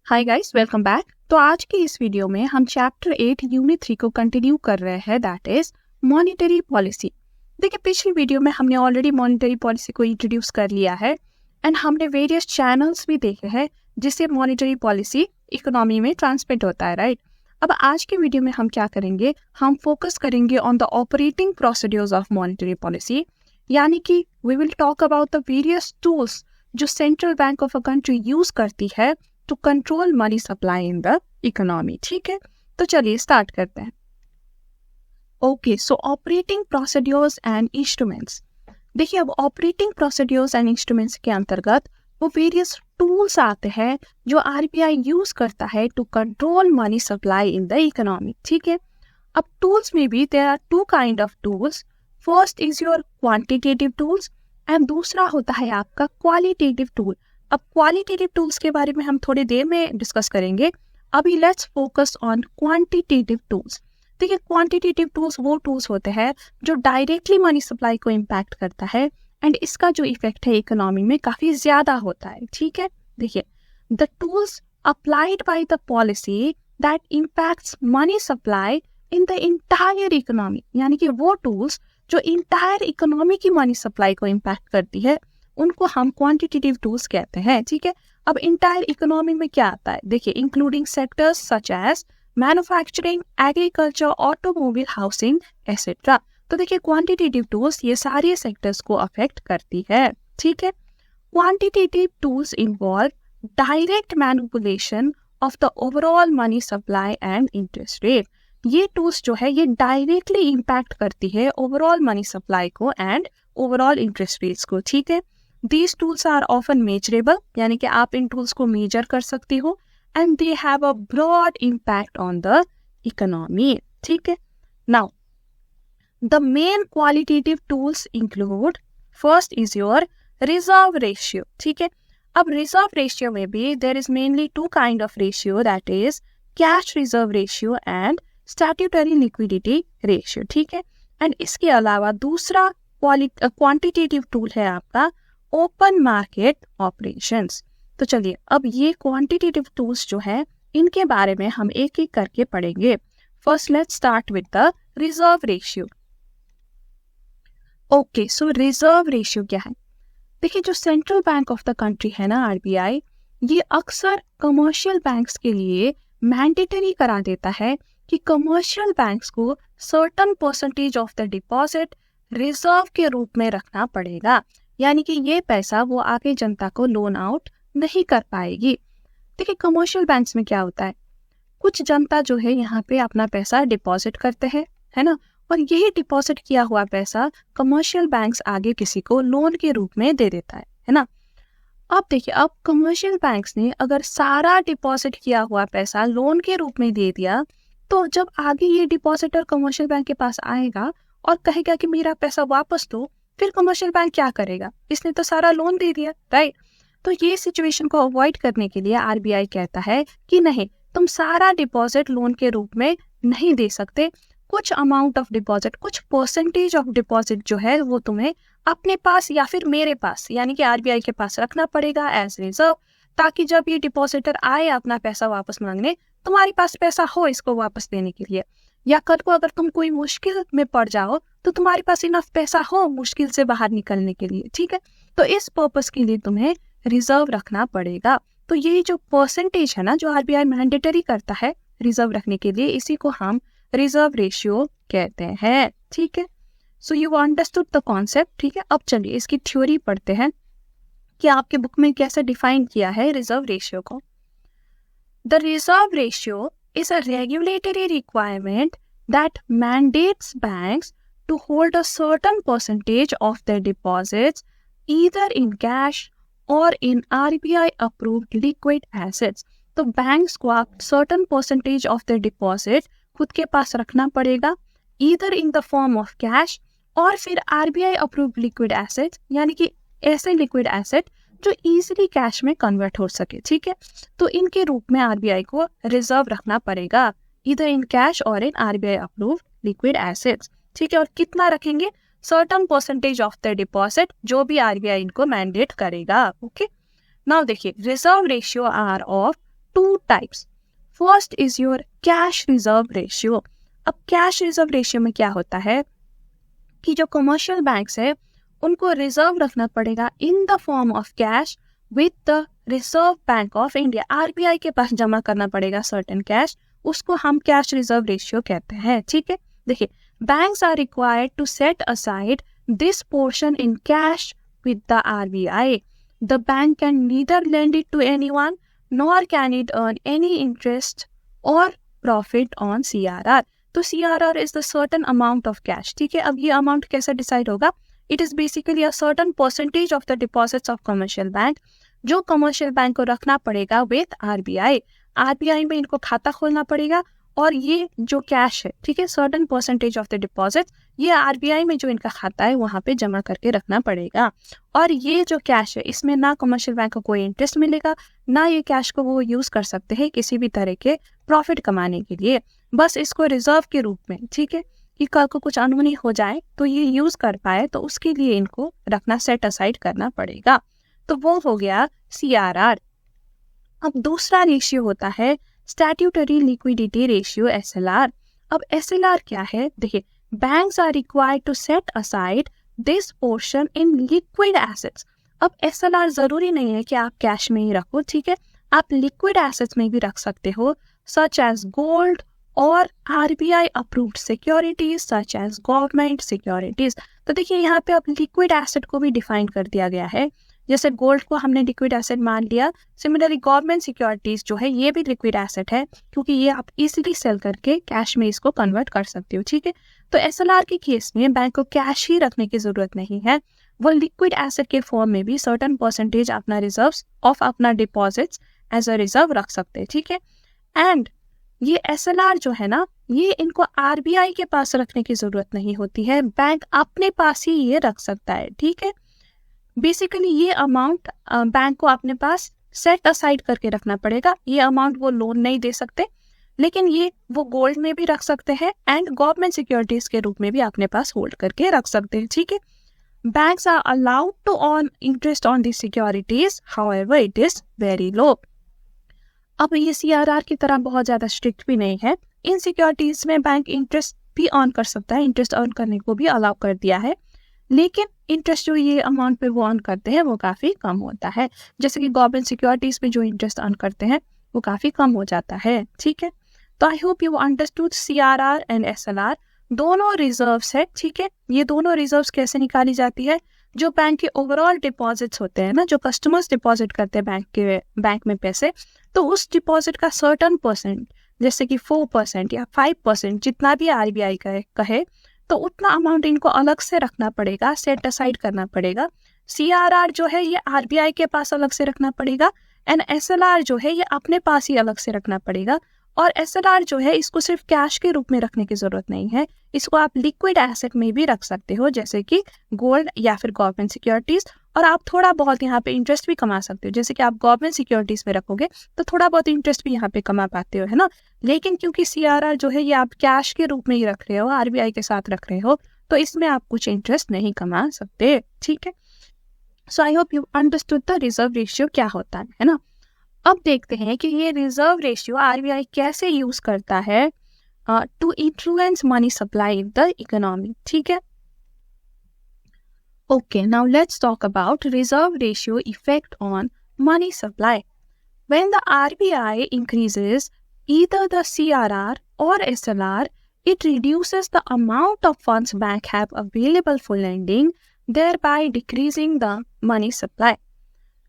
Hi guys, welcome back. तो आज की इस वीडियो में हम चैप्टर 8 यूनिट 3 को कंटिन्यू कर रहे हैं, दैट इज मॉनेटरी पॉलिसी। देखिए, पिछली वीडियो में हमने ऑलरेडी मॉनेटरी पॉलिसी को इंट्रोड्यूस कर लिया है एंड हमने वेरियस चैनल्स भी देखे हैं जिससे मॉनेटरी पॉलिसी इकोनॉमी में ट्रांसमिट होता है, राइट। अब आज की वीडियो में हम क्या करेंगे, हम फोकस करेंगे on the operating procedures of monetary policy, यानी कि we will talk about the various tools जो central bank of a country use करती है to control money supply in the economy. ठीक है, तो चलिए स्टार्ट करते हैं। Okay, so operating procedures and instruments. देखिए, अब ऑपरेटिंग प्रोसीड्यूर्स एंड इंस्ट्रूमेंट्स के अंतर्गत वो वेरियस टूल्स आते हैं जो आरबीआई यूज करता है to control money supply in the economy. ठीक है, अब टूल्स में भी there are two kind of tools. First is your quantitative tools and दूसरा होता है आपका क्वालिटेटिव टूल। अब क्वालिटेटिव टूल्स के बारे में हम थोड़ी देर में डिस्कस करेंगे, अभी let's focus on quantitative tools. देखिए, क्वांटिटेटिव टूल्स वो टूल्स होते हैं जो डायरेक्टली मनी सप्लाई को इम्पैक्ट करता है एंड इसका जो इफेक्ट है इकोनॉमी में काफी ज्यादा होता है। ठीक है, देखिए, the tools applied by the policy that impacts money supply in the entire economy, यानी कि वो टूल्स जो इंटायर इकोनॉमी की मनी सप्लाई को इम्पैक्ट करती है उनको हम क्वांटिटेटिव टूल्स कहते हैं। ठीक है, अब इंटायर इकोनॉमी में क्या आता है, देखिए, including sectors such as manufacturing, agriculture, automobile, housing etcetera. तो देखिए, क्वांटिटेटिव टूल्स ये सारे सेक्टर्स को अफेक्ट करती है। ठीक है, quantitative tools involve direct manipulation of the overall money supply and interest rate. ये टूल्स जो है ये डायरेक्टली इम्पैक्ट करती है ओवरऑल मनी सप्लाई को एंड ओवरऑल इंटरेस्ट रेट्स को। ठीक है, These tools are often measurable, यानी कि आप इन टूल्स को मेजर कर सकती हो and they have a broad impact on the economy. ठीक है, now the main qualitative tools include, first is your reserve ratio. ठीक है, अब reserve ratio में भी there is mainly two kind of ratio, that is cash reserve ratio and statutory liquidity ratio. ठीक है, and इसके अलावा दूसरा क्वांटिटेटिव टूल है आपका ओपन मार्केट ऑपरेशंस। तो चलिए, अब ये क्वांटिटेटिव टूल्स जो है इनके बारे में हम एक एक करके पढ़ेंगे। First let's start with the reserve ratio. Okay, so reserve ratio क्या है? देखिए, जो central bank of the country है ना, आरबीआई, ये अक्सर कमर्शियल बैंक्स के लिए मैंडेटरी करा देता है कि कमर्शियल बैंक्स को certain percentage of the deposit reserve के रूप में रखना पड़ेगा, यानी कि ये पैसा वो आगे जनता को लोन आउट नहीं कर पाएगी। देखिए, कमर्शियल बैंक्स में क्या होता है, कुछ जनता जो है यहाँ पे अपना पैसा डिपॉजिट करते हैं, है ना, और यही डिपॉजिट किया हुआ पैसा कमर्शियल बैंक्स आगे किसी को लोन के रूप में दे देता है ना। अब देखिए, अब कमर्शियल बैंक्स ने अगर सारा डिपॉजिट किया हुआ पैसा लोन के रूप में दे दिया, तो जब आगे ये डिपॉजिटर कमर्शियल बैंक के पास आएगा और कहेगा कि मेरा पैसा वापस दो, फिर कमर्शियल बैंक क्या करेगा, इसने तो सारा लोन दे दिया, राइट। तो ये सिचुएशन को अवॉइड करने के लिए आरबीआई कहता है कि नहीं, तुम सारा डिपॉजिट लोन के रूप में नहीं दे सकते, कुछ अमाउंट ऑफ डिपॉजिट, कुछ परसेंटेज ऑफ डिपॉजिट जो है वो तुम्हें अपने पास या फिर मेरे पास, यानी कि आरबीआई के पास रखना पड़ेगा एज रिजर्व, ताकि जब ये डिपॉजिटर आए अपना पैसा वापस मांगने, तुम्हारे पास पैसा हो इसको वापस देने के लिए, या कल को अगर तुम कोई मुश्किल में पड़ जाओ तो तुम्हारे पास इनफ पैसा हो मुश्किल से बाहर निकलने के लिए। ठीक है, तो इस पर्पस के लिए तुम्हें रिजर्व रखना पड़ेगा। तो ये जो परसेंटेज है ना जो आरबीआई मैंडेटरी करता है रिजर्व रखने के लिए, इसी को हम रिजर्व रेशियो कहते हैं। ठीक है, so you understood the concept. ठीक है, अब चलिए इसकी थ्योरी पढ़ते हैं कि आपके बुक में कैसे डिफाइन किया है रिजर्व रेशियो को। The reserve ratio is a regulatory requirement that mandates banks to hold a certain percentage of their deposits either in cash or in RBI approved liquid assets. तो banks को आप certain percentage of their deposit खुद के पास रखना पड़ेगा, either in the form of cash और फिर RBI approved liquid assets, यानी कि ऐसे liquid asset जो इजीली कैश में कन्वर्ट हो सके। ठीक है, तो इनके रूप में आरबीआई को रिजर्व रखना पड़ेगा, इधर इन कैश और in RBI approved liquid assets. ठीक है, और कितना रखेंगे, certain percentage of the deposit जो भी आरबीआई इनको मैंडेट करेगा। ओके, नाउ देखिए, reserve ratio are of two types. First is your cash reserve ratio. अब कैश रिजर्व रेशियो में क्या होता है कि जो कमर्शियल बैंक्स है उनको रिजर्व रखना पड़ेगा in the form of cash with the reserve bank of India. RBI के पास जमा करना पड़ेगा सर्टेन कैश, उसको हम कैश रिजर्व रेशियो कहते हैं. ठीक है, देखिए, banks are required to set aside this portion in cash with the RBI. The bank can neither lend it to anyone nor can it earn any interest और profit on CRR. तो CRR is the certain amount of cash. ठीक है, अब ये amount कैसे decide होगा? It is basically a certain percentage of the deposits of commercial bank, जो commercial bank को रखना पड़ेगा विद आरबीआई. आरबीआई में इनको खाता खोलना पड़ेगा और ये जो कैश है, ठीक है, certain percentage of the deposit, ये आरबीआई में जो इनका खाता है वहाँ पे जमा करके रखना पड़ेगा. और ये जो कैश है इसमें ना कमर्शियल बैंक को कोई इंटरेस्ट मिलेगा, ना ये कैश को वो यूज कर सकते हैं किसी भी तरह के प्रॉफिट कमाने के लिए. बस इसको रिजर्व के रूप में, ठीक है, कि कल को कुछ अनहोनी हो जाए तो ये यूज कर पाए, तो उसके लिए इनको रखना, सेट असाइड करना पड़ेगा. तो वो हो गया CRR. अब दूसरा रेशियो होता है स्टैट्यूटरी लिक्विडिटी रेशियो, SLR. अब SLR क्या है? देखिए, banks are required to set aside this portion in liquid assets. अब SLR जरूरी नहीं है कि आप कैश में ही रखो, ठीक है, आप लिक्विड एसेट्स में भी रख सकते हो, सच एज गोल्ड और RBI approved securities such as government securities. तो देखिए, यहाँ पे अब लिक्विड एसेट को भी डिफाइन कर दिया गया है. जैसे गोल्ड को हमने लिक्विड एसेट मान लिया, सिमिलरली गवर्नमेंट सिक्योरिटीज जो है ये भी लिक्विड एसेट है, क्योंकि ये आप इजीली सेल करके कैश में इसको कन्वर्ट कर सकते हो. ठीक है, तो SLR के केस में बैंक को कैश ही रखने की जरूरत नहीं है, वो लिक्विड एसेट के फॉर्म में भी सर्टेन परसेंटेज अपना रिजर्व्स ऑफ अपना डिपॉजिट्स एज अ रिजर्व रख सकते हैं. ठीक है, एंड ये SLR जो है ना, ये इनको आरबीआई के पास रखने की जरूरत नहीं होती है, बैंक अपने पास ही ये रख सकता है. ठीक है, बेसिकली ये अमाउंट बैंक को अपने पास सेट असाइड करके रखना पड़ेगा. ये अमाउंट वो लोन नहीं दे सकते, लेकिन ये वो गोल्ड में भी रख सकते हैं एंड गवर्नमेंट सिक्योरिटीज के रूप में भी अपने पास होल्ड करके रख सकते हैं. ठीक है, banks are allowed to earn interest on this securities, however it is very low. अब ये CRR की तरह बहुत ज्यादा स्ट्रिक्ट भी नहीं है. इन सिक्योरिटीज में बैंक इंटरेस्ट भी अर्न कर सकता है, इंटरेस्ट अर्न करने को भी अलाउ कर दिया है, लेकिन इंटरेस्ट जो ये अमाउंट पे वो अर्न करते हैं वो काफ़ी कम होता है. जैसे कि गवर्नमेंट सिक्योरिटीज पे जो इंटरेस्ट अर्न करते हैं वो काफ़ी कम हो जाता है. ठीक है, तो आई hope you understood CRR and SLR. दोनों रिजर्व्स है. ठीक है, ये दोनों रिजर्व्स कैसे निकाली जाती है? जो बैंक के ओवरऑल डिपॉजिट्स होते हैं ना, जो कस्टमर्स डिपॉजिट करते हैं बैंक में पैसे, तो उस डिपॉजिट का सर्टेन परसेंट, जैसे कि 4% या 5%, जितना भी आरबीआई कहे, तो उतना अमाउंट इनको अलग से रखना पड़ेगा, सेट असाइड करना पड़ेगा. CRR जो है ये आरबीआई के पास अलग से रखना पड़ेगा, एंड SLR जो है ये अपने पास ही अलग से रखना पड़ेगा. और SLR जो है इसको सिर्फ कैश के रूप में रखने की जरूरत नहीं है, इसको आप लिक्विड एसेट में भी रख सकते हो, जैसे कि गोल्ड या फिर गवर्नमेंट सिक्योरिटीज. और आप थोड़ा बहुत यहाँ पे इंटरेस्ट भी कमा सकते हो, जैसे कि आप गवर्नमेंट सिक्योरिटीज में रखोगे तो थोड़ा बहुत इंटरेस्ट भी यहाँ पे कमा पाते हो, है ना. लेकिन क्योंकि CRR जो है ये आप कैश के रूप में ही रख रहे हो, आरबीआई के साथ रख रहे हो, तो इसमें आप कुछ इंटरेस्ट नहीं कमा सकते. ठीक है, so I hope you understood the reserve ratio क्या होता है ना. अब देखते हैं कि ये रिजर्व रेशियो आरबीआई कैसे यूज करता है to influence money supply in the economy. ठीक है, okay, now let's talk about reserve ratio effect on money supply. When the RBI increases either the CRR or SLR, it reduces the amount of funds bank have available for lending, thereby decreasing the money supply.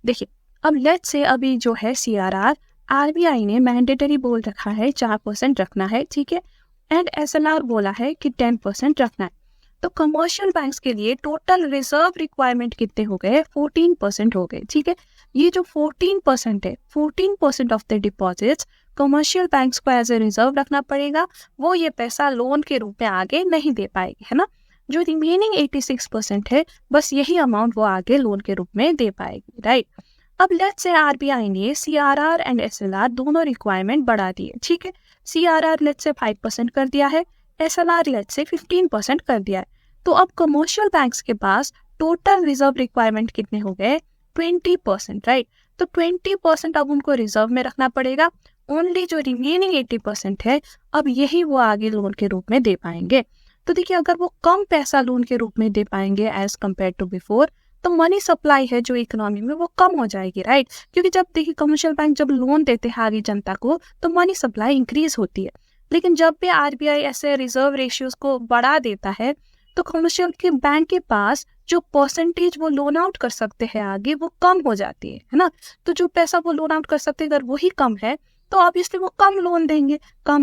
देखिए, अब let's say अभी जो है CRR RBI ने mandatory बोल रखा है 4% रखना है. ठीक है, एंड SLR बोला है कि 10% रखना है. तो कमर्शियल बैंक्स के लिए टोटल रिजर्व रिक्वायरमेंट कितने हो गए? 14% हो गए. ठीक है, ये जो 14% है, 14% of the deposits commercial banks को एज ए रिजर्व रखना पड़ेगा. वो ये पैसा लोन के रूप में आगे नहीं दे पाएगी, है ना. जो रिमेनिंग 86% है, बस यही अमाउंट वो आगे लोन के रूप में दे पाएगी. राइट, अब लेट्स से आरबीआई ने CRR एंड SLR दोनों रिक्वायरमेंट बढ़ा दिए. ठीक है, CRR लेट्स से 5% कर दिया है, SLR लेट्स से 15% कर दिया है. तो अब कमर्शियल बैंक्स के पास टोटल रिजर्व रिक्वायरमेंट कितने हो गए? 20%. राइट, तो 20% अब उनको रिजर्व में रखना पड़ेगा। ओनली जो रिमेनिंग 80% है, अब यही वो आगे लोन के रूप में दे पाएंगे। तो देखिए, अगर वो कम पैसा लोन के रूप में दे पाएंगे एज कम्पेयर टू बिफोर, तो मनी सप्लाई है जो इकोनॉमी में वो कम हो जाएगी, राइट। क्योंकि जब देखिए कमर्शियल बैंक जब लोन देते हैं आगे जनता को, तो मनी सप्लाई इंक्रीज होती है। लेकिन जब भी आरबीआई ऐसे रिजर्व रेशियोज को बढ़ा देता है, तो कमर्शियल के बैंक के पास जो परसेंटेज वो लोन आउट कर सकते हैं आगे, वो कम हो जाती है ना। तो जो पैसा वो लोन आउट कर सकते हैं, अगर वही कम है, तो ऑब्वियसली वो कम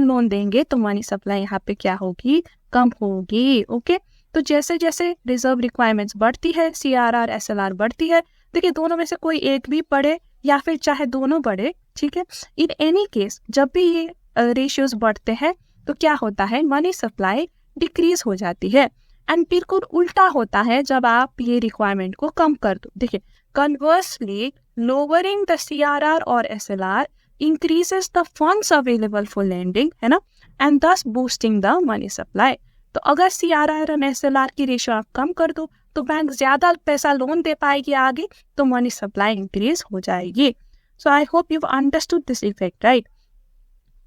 लोन देंगे तो मनी सप्लाई यहाँ पे क्या होगी, कम होगी। ओके, तो जैसे जैसे रिजर्व रिक्वायरमेंट्स बढ़ती है, सीआरआर एसएलआर बढ़ती है, देखिए दोनों में से कोई एक भी बढ़े या फिर चाहे दोनों बढ़े, ठीक है, इन एनी केस जब भी ये रेशियोज बढ़ते हैं तो क्या होता है, मनी सप्लाई डिक्रीज हो जाती है। एंड बिल्कुल उल्टा होता है जब आप ये रिक्वायरमेंट को कम कर दो। देखिए, कन्वर्सली लोअरिंग द सीआरआर और SLR increases the funds available for lending, है ना, and thus boosting the money supply। तो अगर CRR और SLR की रेशियो आप कम कर दो, तो बैंक ज्यादा पैसा लोन दे पाएगी आगे, तो मनी सप्लाई इंक्रीज हो जाएगी। So I hope you understood this effect, right.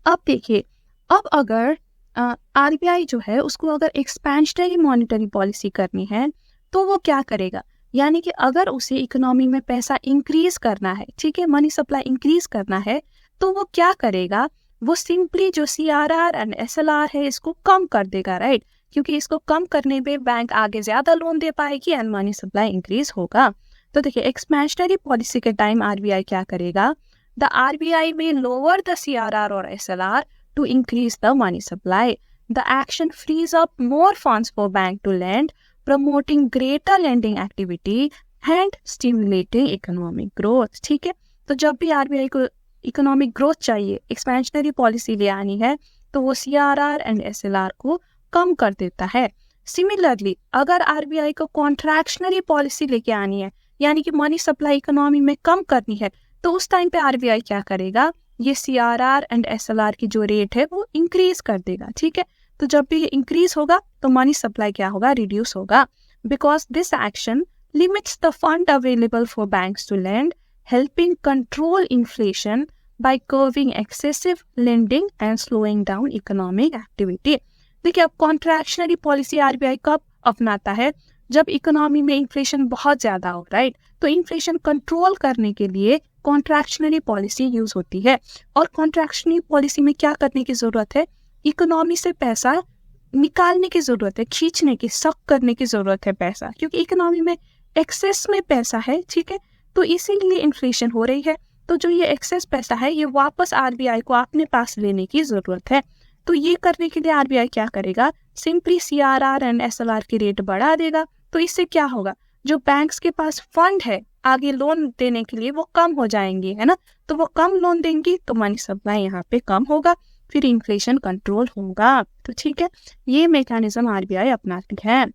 अब देखिए, अब अगर आरबीआई जो है उसको अगर एक्सपेंशनरी मॉनिटरी पॉलिसी करनी है, तो वो क्या करेगा, यानी कि अगर उसे इकोनॉमी में पैसा इंक्रीज करना है, ठीक है, मनी सप्लाई इंक्रीज करना है, तो वो क्या करेगा, वो सिंपली जो सीआरआर एंड एसएलआर है इसको कम कर देगा, राइट। क्योंकि इसको कम करने में बैंक आगे ज्यादा लोन दे पाएगी एंड मनी सप्लाई इंक्रीज होगा। तो देखिए, एक्सपेंशनरी पॉलिसी के टाइम आरबीआई क्या करेगा, the RBI may lower the CRR और SLR to increase the money supply. The action frees up more funds for bank to lend, promoting greater lending activity and stimulating economic growth. ठीक है, तो जब भी RBI को economic growth चाहिए, expansionary policy ले आनी है, तो वो सीआरआर एंड एसएलआर को कम कर देता है। सिमिलरली, अगर आरबीआई को कॉन्ट्रैक्शनरी पॉलिसी लेके आनी है, यानी कि मनी सप्लाई इकोनॉमी में कम करनी है, तो उस टाइम पे आरबीआई क्या करेगा, ये सीआरआर एंड एसएलआर की जो रेट है वो इंक्रीज कर देगा। ठीक है, तो जब भी ये इंक्रीज होगा तो मनी सप्लाई क्या होगा, रिड्यूस होगा, because this action limits the fund available for banks to lend, helping control inflation by curbing excessive lending and slowing down economic activity। देखिए, अब कॉन्ट्रैक्शनरी पॉलिसी आरबीआई कब अपनाता है, जब इकोनॉमी में इन्फ्लेशन बहुत ज्यादा हो, राइट। तो इन्फ्लेशन कंट्रोल करने के लिए कॉन्ट्रैक्शनरी पॉलिसी यूज होती है। और कॉन्ट्रैक्शनरी पॉलिसी में क्या करने की जरूरत है, इकोनॉमी से पैसा निकालने की जरूरत है, खींचने की, सक करने की जरूरत है पैसा, क्योंकि इकोनॉमी में एक्सेस में पैसा है। ठीक है, तो इसीलिए इन्फ्लेशन हो रही है। तो जो ये एक्सेस पैसा है, ये वापस आरबीआई को अपने पास लेने की जरूरत है। तो ये करने के लिए आरबीआई क्या करेगा, सिंपली सीआरआर एंड एसएलआर की रेट बढ़ा देगा। तो इससे क्या होगा, जो बैंक्स के पास फंड है आगे लोन देने के लिए, वो कम हो जाएंगे, है ना। तो वो कम लोन देंगी तो मनी सप्लाई यहाँ पे कम होगा, फिर इन्फ्लेशन कंट्रोल होगा। तो ठीक है, ये मैकेनिज्म आरबीआई अपनाती है।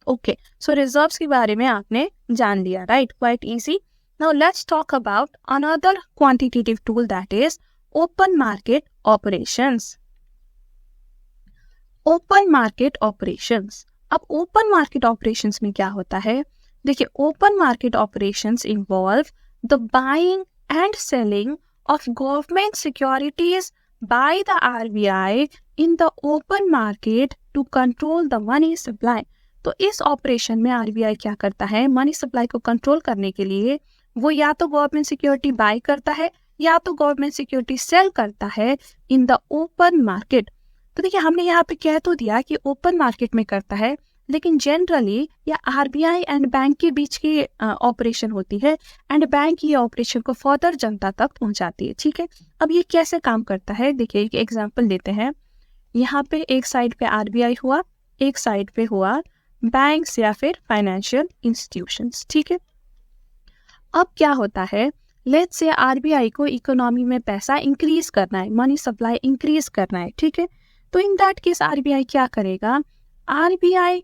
ओके, सो रिजर्व्स के बारे में आपने जान लिया, right, quite easy. Now let's talk about another quantitative tool, that is open market operations. Open market operations. अब open market operations में क्या होता है, देखिए, open market operations involve the buying and selling of government securities by the RBI in the open market to control the money supply। तो इस operation में RBI क्या करता है, मनी सप्लाई को कंट्रोल करने के लिए वो या तो गवर्नमेंट सिक्योरिटी बाय करता है या तो गवर्नमेंट सिक्योरिटी सेल करता है इन द ओपन मार्केट। तो देखिए, हमने यहाँ पे कह तो दिया कि ओपन मार्केट में करता है, लेकिन जनरली या आरबीआई एंड बैंक के बीच की ऑपरेशन होती है, एंड बैंक ये ऑपरेशन को फर्दर जनता तक पहुंचाती है। ठीक है, अब ये कैसे काम करता है, देखिए एक एग्जांपल लेते हैं। यहाँ पे एक साइड पे आरबीआई हुआ, एक साइड पे हुआ बैंक्स या फिर फाइनेंशियल इंस्टीट्यूशंस। ठीक है, अब क्या होता है, लेट्स से आरबीआई को इकोनॉमी में पैसा इंक्रीज करना है, मनी सप्लाई इंक्रीज करना है। ठीक है, तो इन दैट केस आरबीआई क्या करेगा, आरबीआई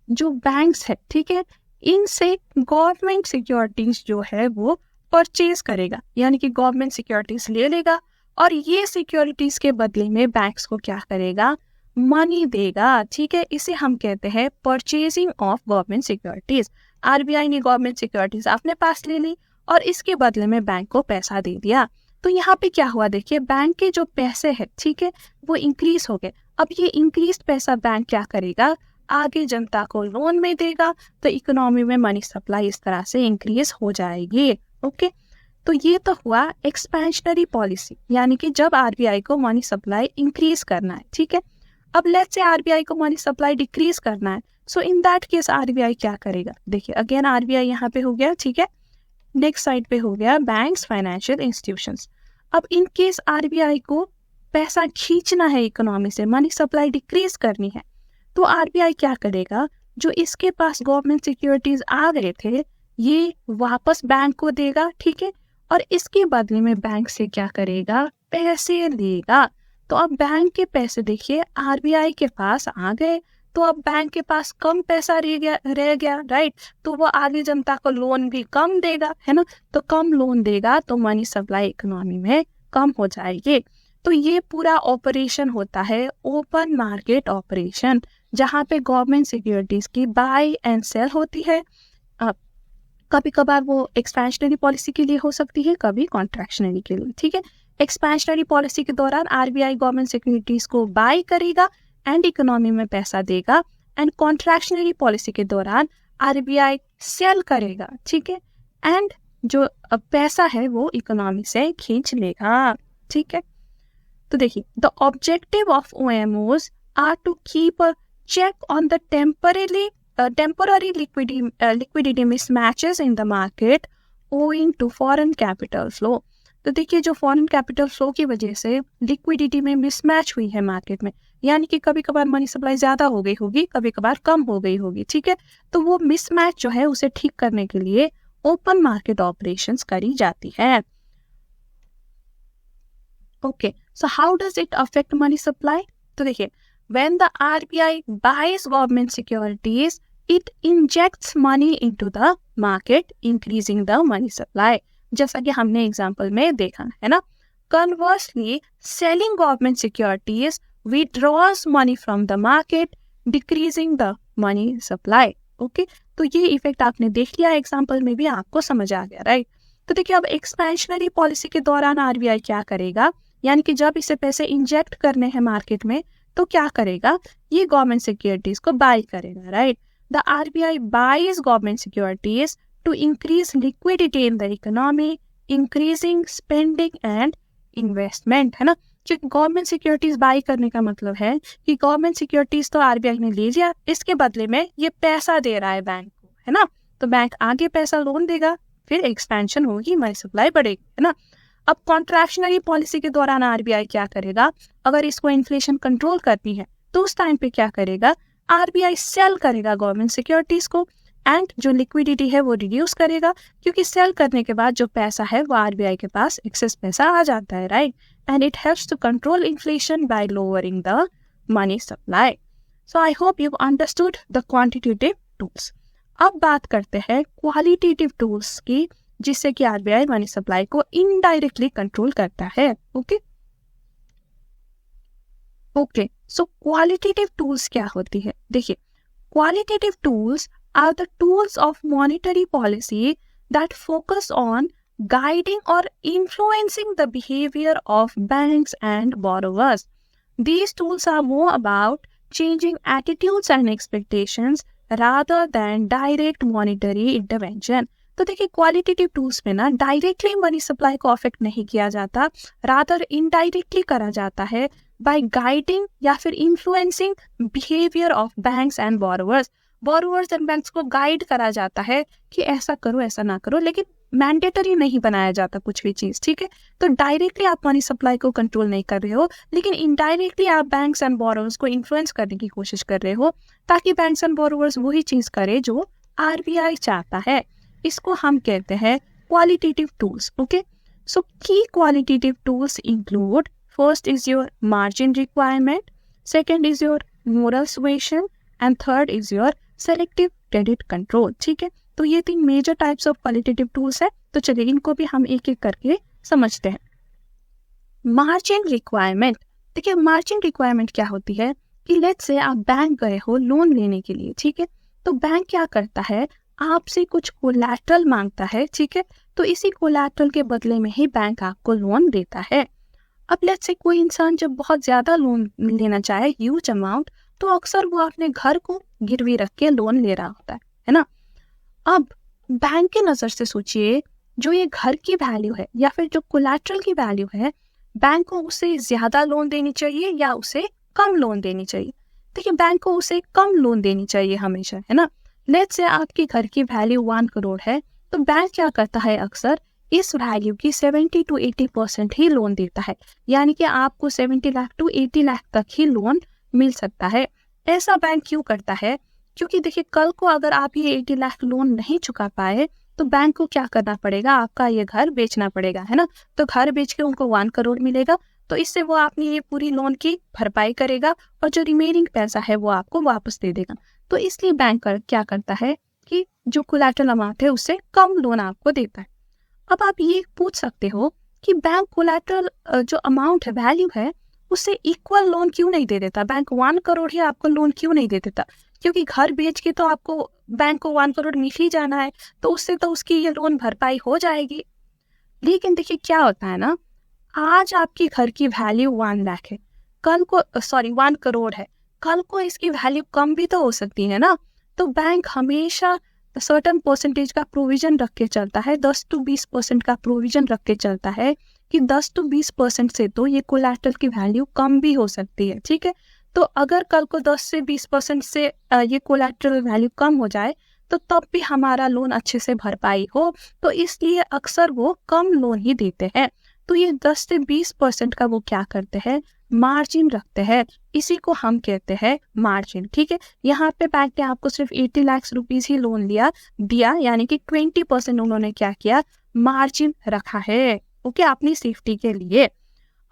जो बैंक्स है, ठीक है, इनसे गवर्नमेंट सिक्योरिटीज जो है वो परचेज करेगा, यानी कि गवर्नमेंट सिक्योरिटीज ले लेगा, और ये सिक्योरिटीज के बदले में बैंक्स को क्या करेगा, मनी देगा। ठीक है, इसे हम कहते हैं purchasing of government securities. RBI ने गवर्नमेंट सिक्योरिटीज अपने पास ले ली और इसके बदले में बैंक को पैसा दे दिया। तो यहाँ पे क्या हुआ, देखिए बैंक के जो पैसे हैं, ठीक है, वो इंक्रीज हो गए। अब ये इंक्रीज पैसा बैंक क्या करेगा, आगे जनता को लोन में देगा, तो इकोनॉमी में मनी सप्लाई इस तरह से इंक्रीज हो जाएगी। ओके, तो ये तो हुआ एक्सपेंशनरी पॉलिसी, यानी कि जब आरबीआई को मनी सप्लाई इंक्रीज करना है, ठीक है। अब लेट्स से आरबीआई को मनी सप्लाई डिक्रीज करना है, सो इन दैट केस आरबीआई क्या करेगा, देखिए अगेन आरबीआई यहाँ पे हो गया, ठीक है, नेक्स्ट साइड पे हो गया बैंक्स, फाइनेंशियल इंस्टीट्यूशंस। अब इन केस आरबीआई को पैसा खींचना है इकोनॉमी से, मनी सप्लाई डिक्रीज करनी है, तो आरबीआई क्या करेगा, जो इसके पास गवर्नमेंट सिक्योरिटीज आ गए थे ये वापस बैंक को देगा, ठीक है, और इसके बदले में बैंक से क्या करेगा, पैसे लेगा। तो अब बैंक के पैसे देखिए आरबीआई के पास आ गए, तो अब बैंक के पास कम पैसा रह गया, राइट, तो वो आगे जनता को लोन भी कम देगा, है ना, तो कम लोन देगा तो मनी सप्लाई इकोनॉमी में कम हो जाएगी। तो ये पूरा ऑपरेशन होता है ओपन मार्केट ऑपरेशन, जहाँ पे गवर्नमेंट सिक्योरिटीज की बाय एंड सेल होती है। कभी कभार वो एक्सपेंशनरी पॉलिसी के लिए हो सकती है, कभी कॉन्ट्रैक्शनरी के लिए, ठीक है। एक्सपेंशनरी पॉलिसी के दौरान आरबीआई गवर्नमेंट सिक्योरिटीज को बाय करेगा एंड इकोनॉमी में पैसा देगा, एंड कॉन्ट्रैक्शनरी पॉलिसी के दौरान आरबीआई सेल करेगा, ठीक है, एंड जो पैसा है वो इकोनॉमी से खींच लेगा, ठीक है। तो देखिए the objective of OMOs are to keep a check on the temporary liquidity mismatches in the market owing to foreign capital flow। तो देखिए जो फॉरेन कैपिटल फ्लो की वजह से लिक्विडिटी में मिसमैच हुई है मार्केट में, यानी कि कभी कभार मनी सप्लाई ज्यादा हो गई होगी, कभी कभार कम हो गई होगी, ठीक है, तो वो मिसमैच जो है उसे ठीक करने के लिए ओपन मार्केट ऑपरेशंस करी जाती है। Okay, so how does it affect money supply? तो देखिए when the RBI buys government securities, it injects money into the market, increasing the money supply, जैसा कि हमने एग्जाम्पल में देखा है ना। Conversely, selling government securities withdraws money from the market, decreasing the money supply। Okay, तो ये effect आपने देख लिया एग्जाम्पल में भी, आपको समझ आ गया, राइट। तो देखिए अब एक्सपेंशनरी पॉलिसी के दौरान आरबीआई क्या करेगा, यानी कि जब इसे पैसे इंजेक्ट करने हैं मार्केट में तो क्या करेगा, ये गवर्नमेंट सिक्योरिटीज को बाय करेगा, right. The RBI buys government securities to increase liquidity in the economy, increasing spending and investment, है ना। क्योंकि गवर्नमेंट सिक्योरिटीज बाय करने का मतलब है कि गवर्नमेंट सिक्योरिटीज तो आरबीआई ने ले लिया, इसके बदले में ये पैसा दे रहा है बैंक को, है ना, तो बैंक आगे पैसा लोन देगा, फिर एक्सपेंशन होगी, मनी सप्लाई बढ़ेगी, है ना। अब कॉन्ट्रैक्शनरी पॉलिसी के दौरान आरबीआई क्या करेगा, अगर इसको इन्फ्लेशन कंट्रोल करनी है तो उस टाइम पे क्या करेगा, आरबीआई सेल करेगा गवर्नमेंट सिक्योरिटीज को, एंड जो लिक्विडिटी है वो रिड्यूस करेगा, क्योंकि सेल करने के बाद जो पैसा है वो आरबीआई के पास एक्सेस पैसा आ जाता है, right, and it helps to control inflation by lowering the money supply. So I hope you understood the quantitative tools. अब बात करते हैं क्वालिटेटिव टूल्स की, जिससे कि आरबीआई मनी सप्लाई को इनडायरेक्टली कंट्रोल करता है। ओके, सो क्वालिटेटिव टूल्स क्या होती है? देखिए qualitative tools are the tools of monetary policy that focus on guiding or influencing the behavior of banks and borrowers. These tools are more about changing attitudes and expectations rather than direct monetary intervention. तो देखिए qualitative tools में ना directly money supply को affect नहीं किया जाता, rather indirectly करा जाता है बाय गाइडिंग या फिर influencing behaviour of banks and borrowers and banks को गाइड करा जाता है कि ऐसा करो ऐसा ना करो, लेकिन मैंडेटरी नहीं बनाया जाता कुछ भी चीज, ठीक है। तो डायरेक्टली आप मनी सप्लाई को कंट्रोल नहीं कर रहे हो, लेकिन इनडायरेक्टली आप बैंक्स एंड बोरोवर्स को इन्फ्लुएंस करने की कोशिश कर रहे हो, ताकि बैंक्स एंड बोरोवर्स वही चीज करे जो आरबीआई चाहता है। इसको हम कहते हैं qualitative tools. Okay, so key qualitative tools include, first is your margin requirement, second is your moral suasion, and third is your selective credit control, ठीक है। तो ये 3 major types of qualitative tools है। तो चलिए इनको भी हम एक एक करके समझते हैं। मार्जिन रिक्वायरमेंट, देखिए मार्जिन रिक्वायरमेंट क्या होती है कि लेट्स से आप बैंक गए हो लोन लेने के लिए, ठीक है। तो बैंक क्या करता है, आपसे कुछ कोलैटरल मांगता है, ठीक है, तो इसी कोलैटरल के बदले में ही बैंक आपको लोन देता है। अब लेट्स से कोई इंसान जब बहुत ज्यादा लोन लेना चाहे, ह्यूज अमाउंट, तो अक्सर वो अपने घर को गिरवी रख के लोन ले रहा होता है ना। अब बैंक की नजर से सोचिए, जो ये घर की वैल्यू है या फिर जो कोलैटरल की वैल्यू है, बैंक को उसे ज्यादा लोन देनी चाहिए या उसे कम लोन देनी चाहिए? देखिए, बैंक को उसे कम लोन देनी चाहिए हमेशा, है ना। लेट्स से आपके घर की वैल्यू 1 करोड़ है, तो बैंक क्या करता है, अक्सर इस वैल्यू की 70 to 80% ही लोन देता है, यानी कि आपको 70 लाख to 80 लाख तक ही लोन मिल सकता है। ऐसा बैंक क्यों करता है? क्योंकि देखिए, कल को अगर आप ये 80 लाख लोन नहीं चुका पाए तो बैंक को क्या करना पड़ेगा, आपका ये घर बेचना पड़ेगा, है ना। तो घर बेच के उनको 1 करोड़ मिलेगा, तो इससे वो आपने ये पूरी लोन की भरपाई करेगा और जो रिमेनिंग पैसा है वो आपको वापस दे देगा। तो इसलिए बैंक क्या करता है कि जो कोलैटरल अमाउंट है उससे कम लोन आपको देता है। अब आप ये पूछ सकते हो कि बैंक कोलैटरल जो अमाउंट है, वैल्यू है, उससे इक्वल लोन क्यों नहीं दे देता? बैंक 1 करोड़ ही आपको लोन क्यों नहीं दे देता? क्योंकि घर बेच के तो आपको बैंक को 1 करोड़ मिल ही जाना है, तो उससे तो उसकी ये लोन भरपाई हो जाएगी। लेकिन देखिए क्या होता है ना, आज आपकी घर की वैल्यू 1 लाख है, कल को 1 करोड़ है, कल को इसकी वैल्यू कम भी तो हो सकती है ना। तो बैंक हमेशा सर्टेन परसेंटेज का प्रोविजन रख के चलता है, 10 to 20% का प्रोविजन रख के चलता है कि 10 to 20% से तो ये कोलैटरल की वैल्यू कम भी हो सकती है, ठीक है। तो अगर कल को 10 से 20% से ये कोलैटरल वैल्यू कम हो जाए तो तब भी हमारा लोन अच्छे से भरपाई हो, तो इसलिए अक्सर वो कम लोन ही देते हैं। तो ये 10 से 20% का वो क्या करते हैं, मार्जिन रखते हैं। इसी को हम कहते हैं मार्जिन, ठीक है। यहाँ पे बैंक ने आपको सिर्फ 80 लाख रुपीज ही लोन दिया, यानी कि 20% उन्होंने क्या किया, मार्जिन रखा है, ओके, अपनी सेफ्टी के लिए।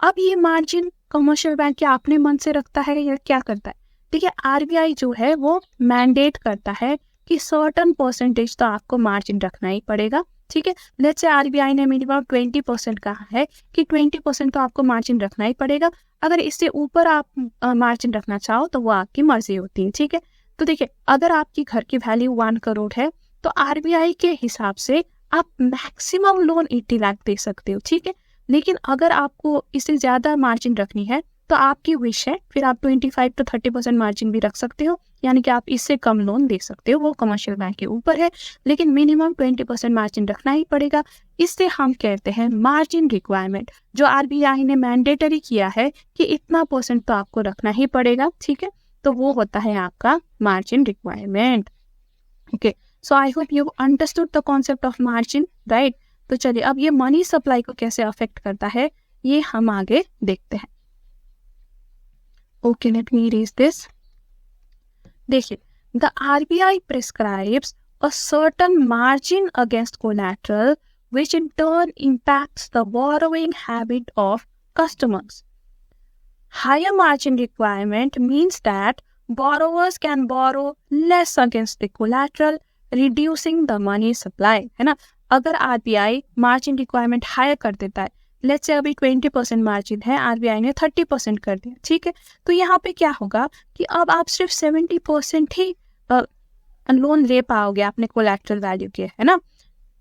अब ये मार्जिन कमर्शियल बैंक क्या अपने मन से रखता है या क्या करता है? देखिए, आरबीआई जो है वो मैंडेट करता है कि सर्टेन परसेंटेज तो आपको मार्जिन रखना ही पड़ेगा, ठीक है। लेट्स से आरबीआई ने मिनिमम 20% कहा है कि 20% तो आपको मार्जिन रखना ही पड़ेगा। अगर इससे ऊपर आप मार्जिन रखना चाहो तो वो आपकी मर्जी होती है, ठीक है। तो देखिए, अगर आपकी घर की वैल्यू 1 करोड़ है तो आरबीआई के हिसाब से आप मैक्सिमम लोन 80 लाख दे सकते हो, ठीक है। लेकिन अगर आपको इससे ज्यादा मार्जिन रखनी है तो आपकी विश है, फिर आप 25 to 30% मार्जिन भी रख सकते हो, यानी कि आप इससे कम लोन दे सकते हो, वो कमर्शियल बैंक के ऊपर है, लेकिन मिनिमम 20% मार्जिन रखना ही पड़ेगा। इससे हम कहते हैं मार्जिन रिक्वायरमेंट, जो आरबीआई ने मैंडेटरी किया है कि इतना % तो आपको रखना ही पड़ेगा, ठीक है। तो वो होता है आपका margin requirement, okay. So I hope you understood the concept of margin, right. तो चलिए, अब ये मनी सप्लाई को कैसे अफेक्ट करता है ये हम आगे देखते हैं। Okay, let me read this. देखिए, the RBI prescribes a certain margin against collateral which in turn impacts the borrowing habit of customers. Higher margin requirement means that borrowers can borrow less against the collateral, reducing the money supply, है ना। अगर RBI margin requirement higher कर देता है, let's say अभी 20% margin है, RBI ने 30% कर दिया, ठीक है। तो यहाँ पे क्या होगा कि अब आप सिर्फ 70% ही लोन ले पाओगे अपने कोलैटरल वैल्यू के, है ना।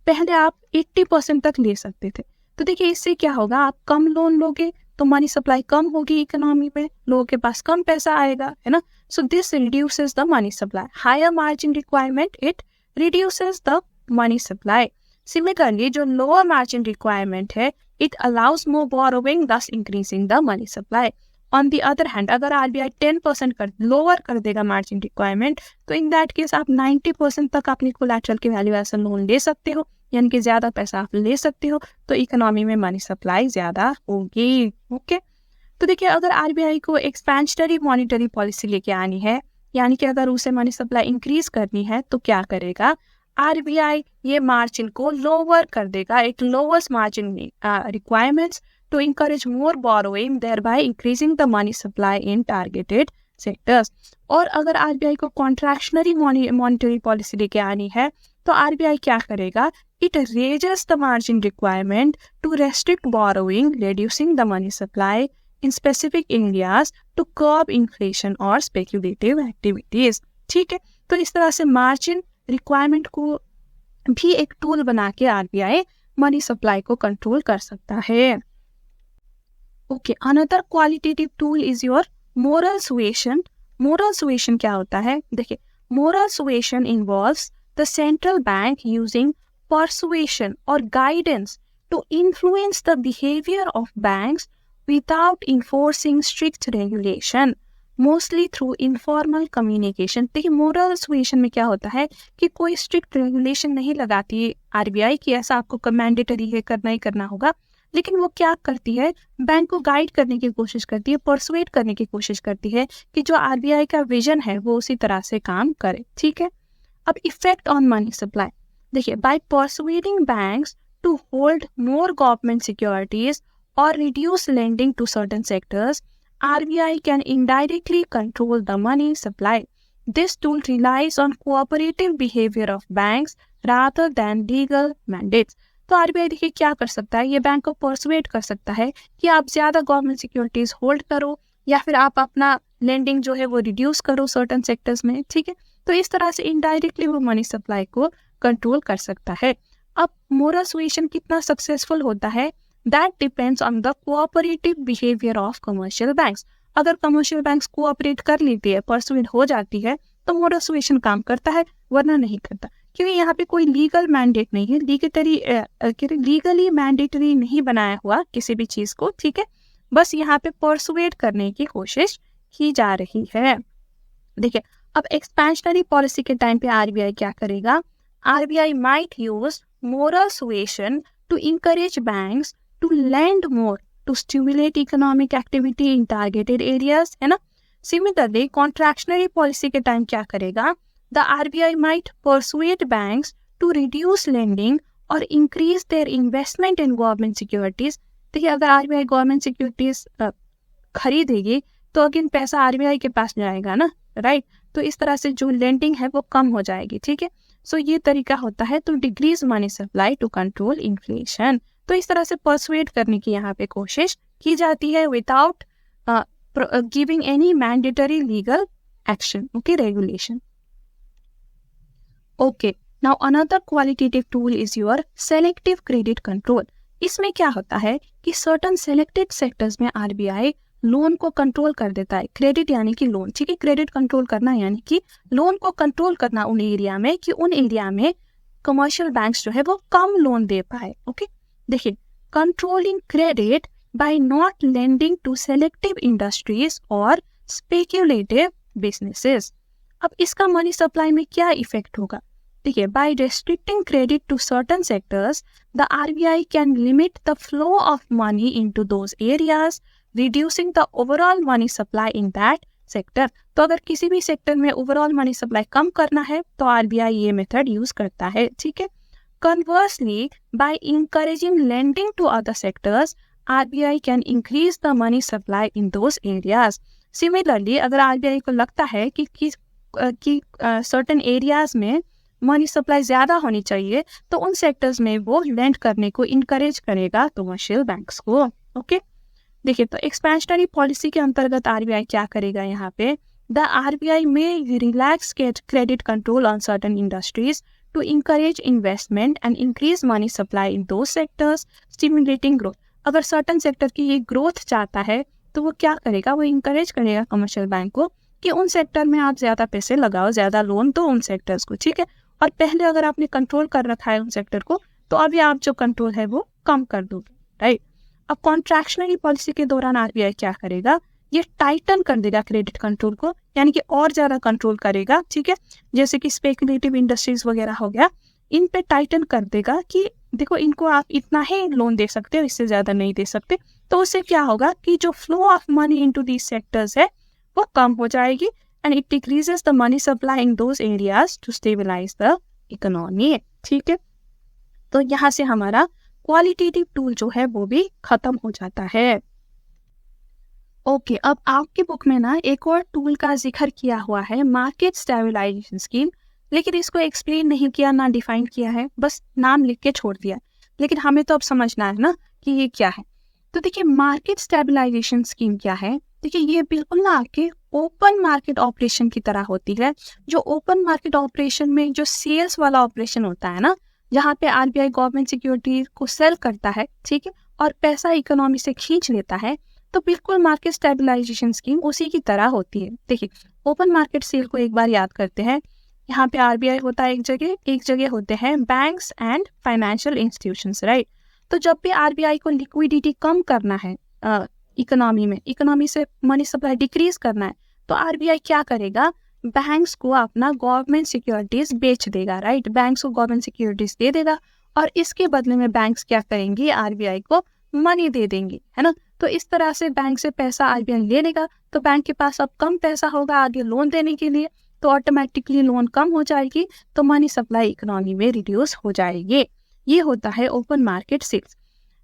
पहले आप 80% तक ले सकते थे। तो देखिए, इससे क्या होगा, आप कम लोन लोगे तो मनी सप्लाई कम होगी इकोनॉमी में, लोगों के पास कम पैसा आएगा, है ना। So this reduces the money supply. Higher margin requirement it reduces the money supply. Similarly, जो लोअर मार्जिन रिक्वायरमेंट है, it allows more borrowing, thus increasing the money supply. On the other hand, अगर RBI 10% lower कर देगा margin requirement, तो in that case आप 90% तक अपनी collateral की वैल्यूएशन लोन ले सकते हो, यानी कि ज्यादा पैसा आप ले सकते हो, तो इकोनॉमी में मनी सप्लाई ज्यादा होगी, ओके। तो देखिए, अगर आरबीआई को एक्सपेंशनरी मॉनिटरी पॉलिसी लेके आनी है, यानी कि अगर उसे मनी सप्लाई इंक्रीज करनी है, तो क्या करेगा, आरबीआई ये मार्जिन को लोअर कर देगा, it lowers margin requirements to encourage more borrowing, thereby increasing the money supply in targeted sectors. और अगर आरबीआई को कॉन्ट्रैक्शनरी मॉनिटरी पॉलिसी लेके आनी है, तो आरबीआई क्या करेगा, it raises the margin requirement to restrict borrowing, reducing the money supply in specific areas to curb inflation और speculative activities, ठीक है। तो इस तरह से मार्जिन रिक्वायरमेंट को भी एक टूल बना के आरबीआई मनी सप्लाई को कंट्रोल कर सकता है। Okay, another qualitative tool is your moral suasion. Moral suasion क्या होता है? देखिए, moral suasion involves the central bank using persuasion or guidance to influence the behavior of banks without enforcing strict regulation, mostly through informal communication। देखिए, moral suasion में क्या होता है कि कोई strict regulation नहीं लगाती आरबीआई की ऐसा आपको मैंडेटरी है, करना ही करना होगा, लेकिन वो क्या करती है, बैंक को गाइड करने की कोशिश करती है, परसुएट करने की कोशिश करती है कि जो आरबीआई का विजन है वो उसी तरह से काम करे। ठीक है, अब इफेक्ट ऑन मनी सप्लाई, देखिए, by persuading banks to hold more government securities और reduce lending to certain sectors, RBI can indirectly control the money supply. This tool relies on cooperative behaviour of banks rather than legal mandates. तो RBI देखिए क्या कर सकता है, ये bank को persuade कर सकता है कि आप ज्यादा गवर्नमेंट सिक्योरिटीज होल्ड करो या फिर आप अपना लेंडिंग जो है वो रिड्यूस करो सर्टेन सेक्टर्स में। ठीक है, तो इस तरह से इनडायरेक्टली वो मनी सप्लाई को कंट्रोल कर सकता है। अब मोरल सुएशन कितना सक्सेसफुल होता है, that depends on the cooperative behaviour of commercial banks. अगर कमर्शियल बैंक्स कोऑपरेट कर लेती है, परसुएट हो जाती है, तो मोरल सुएशन काम करता है, वरना नहीं करता, क्योंकि यहाँ पे कोई लीगल मैंडेट नहीं है, लीगली मैंडेटरी नहीं बनाया हुआ किसी भी चीज को। ठीक है, बस यहाँ पे परसुएट करने की कोशिश की जा रही है। देखिए, अब एक्सपेंशनरी पॉलिसी के टाइम पे आरबीआई क्या करेगा, RBI might use moral suasion to encourage banks to lend more to stimulate economic activity in targeted areas, है ना। सिमिलरली कॉन्ट्रैक्शनरी पॉलिसी के टाइम क्या करेगा, the RBI might persuade banks to reduce lending or increase their investment in government securities। देखिए, अगर RBI government securities खरीदेगी तो again पैसा आरबीआई के पास जाएगा ना, राइट। तो इस तरह से जो लेंडिंग है वो कम हो जाएगी। ठीक है, सो ये तरीका होता है to decrease money supply to control inflation. तो इस तरह से परसुएट करने की यहाँ पे कोशिश की जाती है without giving any mandatory legal action, okay, regulation. Okay, now another qualitative tool is your selective credit control. इसमें क्या होता है कि सर्टन सेलेक्टेड सेक्टर्स में आरबीआई लोन को कंट्रोल कर देता है। क्रेडिट यानी कि लोन, ठीक है, क्रेडिट कंट्रोल करना यानी कि लोन को कंट्रोल करना उन एरिया में कि उन एरिया में कमर्शियल बैंक्स जो है वो कम लोन दे पाए। ओके, देखिए, controlling credit by not lending to selective industries और स्पेक्यूलेटिव बिजनेसेस। अब इसका मनी सप्लाई में क्या इफेक्ट होगा, देखिए, by restricting credit to certain sectors the RBI can limit the flow of money into those areas, reducing the overall money supply in that sector. तो अगर किसी भी सेक्टर में ओवरऑल मनी सप्लाई कम करना है तो आरबीआई ये मेथड यूज करता है। ठीक है, conversely by encouraging lending to other sectors RBI can increase the money supply in those areas. Similarly अगर आरबीआई को लगता है कि सर्टेन एरियाज में मनी सप्लाई ज्यादा होनी चाहिए तो उन सेक्टर्स में वो लेंड करने को इनकरेज करेगा कमर्शियल बैंक्स को। ओके, देखिए, तो एक्सपेंशनरी पॉलिसी के अंतर्गत आरबीआई क्या करेगा, यहाँ पे the RBI may relax credit control on certain industries to encourage investment and increase money supply in those sectors, stimulating growth. अगर सर्टेन सेक्टर की ये ग्रोथ चाहता है तो वो क्या करेगा, वो इंकरेज करेगा कमर्शियल बैंक को कि उन सेक्टर में आप ज्यादा पैसे लगाओ, ज्यादा लोन दो उन सेक्टर्स को। ठीक है, और पहले अगर आपने कंट्रोल कर रखा है उन सेक्टर को तो अभी आप जो कंट्रोल है वो कम कर दोगे, राइट। अब कॉन्ट्रैक्शनरी पॉलिसी के दौरान आरबीआई क्या करेगा, ये टाइटन कर देगा क्रेडिट कंट्रोल को, यानी कि और ज्यादा कंट्रोल करेगा। ठीक है, जैसे कि स्पेकुलेटिव इंडस्ट्रीज वगैरह हो गया, इन पे टाइटन कर देगा कि देखो इनको आप इतना ही लोन दे सकते हो, इससे ज्यादा नहीं दे सकते। तो उससे क्या होगा कि जो flow of money into these sectors है वो कम हो जाएगी and it decreases the money supply in those areas to stabilise the economy. ठीक है, तो यहाँ से हमारा क्वालिटेटिव टूल जो है वो भी खत्म हो जाता है। ओके, अब आपकी बुक में ना एक और टूल का जिक्र किया हुआ है, मार्केट स्टेबलाइजेशन स्कीम, लेकिन इसको एक्सप्लेन नहीं किया, ना डिफाइन किया है, बस नाम लिख के छोड़ दिया। लेकिन हमें तो अब समझना है ना कि ये क्या है। तो देखिए मार्केट स्टेबलाइजेशन स्कीम क्या है, देखिए ये बिल्कुल ना आपके ओपन मार्केट ऑपरेशन की तरह होती है। जो ओपन मार्केट ऑपरेशन में जो सेल्स वाला ऑपरेशन होता है ना, जहाँ पे आरबीआई गवर्नमेंट सिक्योरिटी को सेल करता है, ठीक है, और पैसा इकोनॉमी से खींच लेता है, तो बिल्कुल मार्केट स्टेबलाइजेशन स्कीम उसी की तरह होती है। देखिए ओपन मार्केट सेल को एक बार याद करते हैं। यहाँ पे आरबीआई होता है एक जगह होते हैं banks and financial institutions, right. तो जब भी आरबीआई को लिक्विडिटी कम करना है इकोनॉमी से मनी सप्लाई डिक्रीज करना है, तो आरबीआई क्या करेगा, बैंक्स को अपना गवर्नमेंट सिक्योरिटीज बेच देगा, राइट। बैंक्स को गवर्नमेंट सिक्योरिटीज दे देगा और इसके बदले में बैंक्स क्या करेंगे, आरबीआई को मनी दे देंगे, है ना। तो इस तरह से बैंक से पैसा आरबीआई ले लेगा, तो बैंक के पास अब कम पैसा होगा आगे लोन देने के लिए, तो ऑटोमेटिकली लोन कम हो जाएगी, तो मनी सप्लाई इकोनॉमी में रिड्यूस हो जाएगी। ये होता है ओपन मार्केट सेल्स।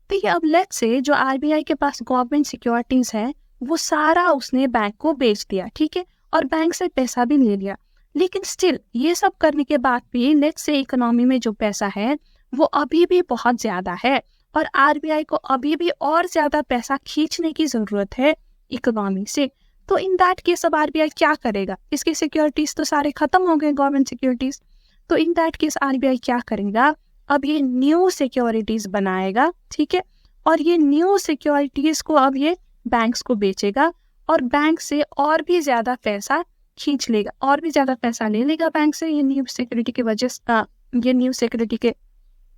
तो ये अब लेट्स से जो आरबीआई के पास गवर्नमेंट सिक्योरिटीज है वो सारा उसने बैंक को बेच दिया, ठीक है, और बैंक से पैसा भी ले लिया, लेकिन स्टिल ये सब करने के बाद भी लेट्स से इकोनॉमी में जो पैसा है वो अभी भी बहुत ज्यादा है और आरबीआई को अभी भी और ज्यादा पैसा खींचने की जरूरत है इकोनॉमी से। तो इन दैट केस अब आरबीआई क्या करेगा, इसके सिक्योरिटीज तो सारे खत्म हो गए गवर्नमेंट सिक्योरिटीज, तो इन दैट केस आरबीआई क्या करेगा, अब ये न्यू सिक्योरिटीज बनाएगा, ठीक है, और ये न्यू सिक्योरिटीज को अब ये बैंक्स को बेचेगा और बैंक से और भी ज्यादा पैसा खींच लेगा, और भी ज्यादा पैसा ले लेगा बैंक से ये न्यू सिक्योरिटी की वजह से, ये न्यू सिक्योरिटी के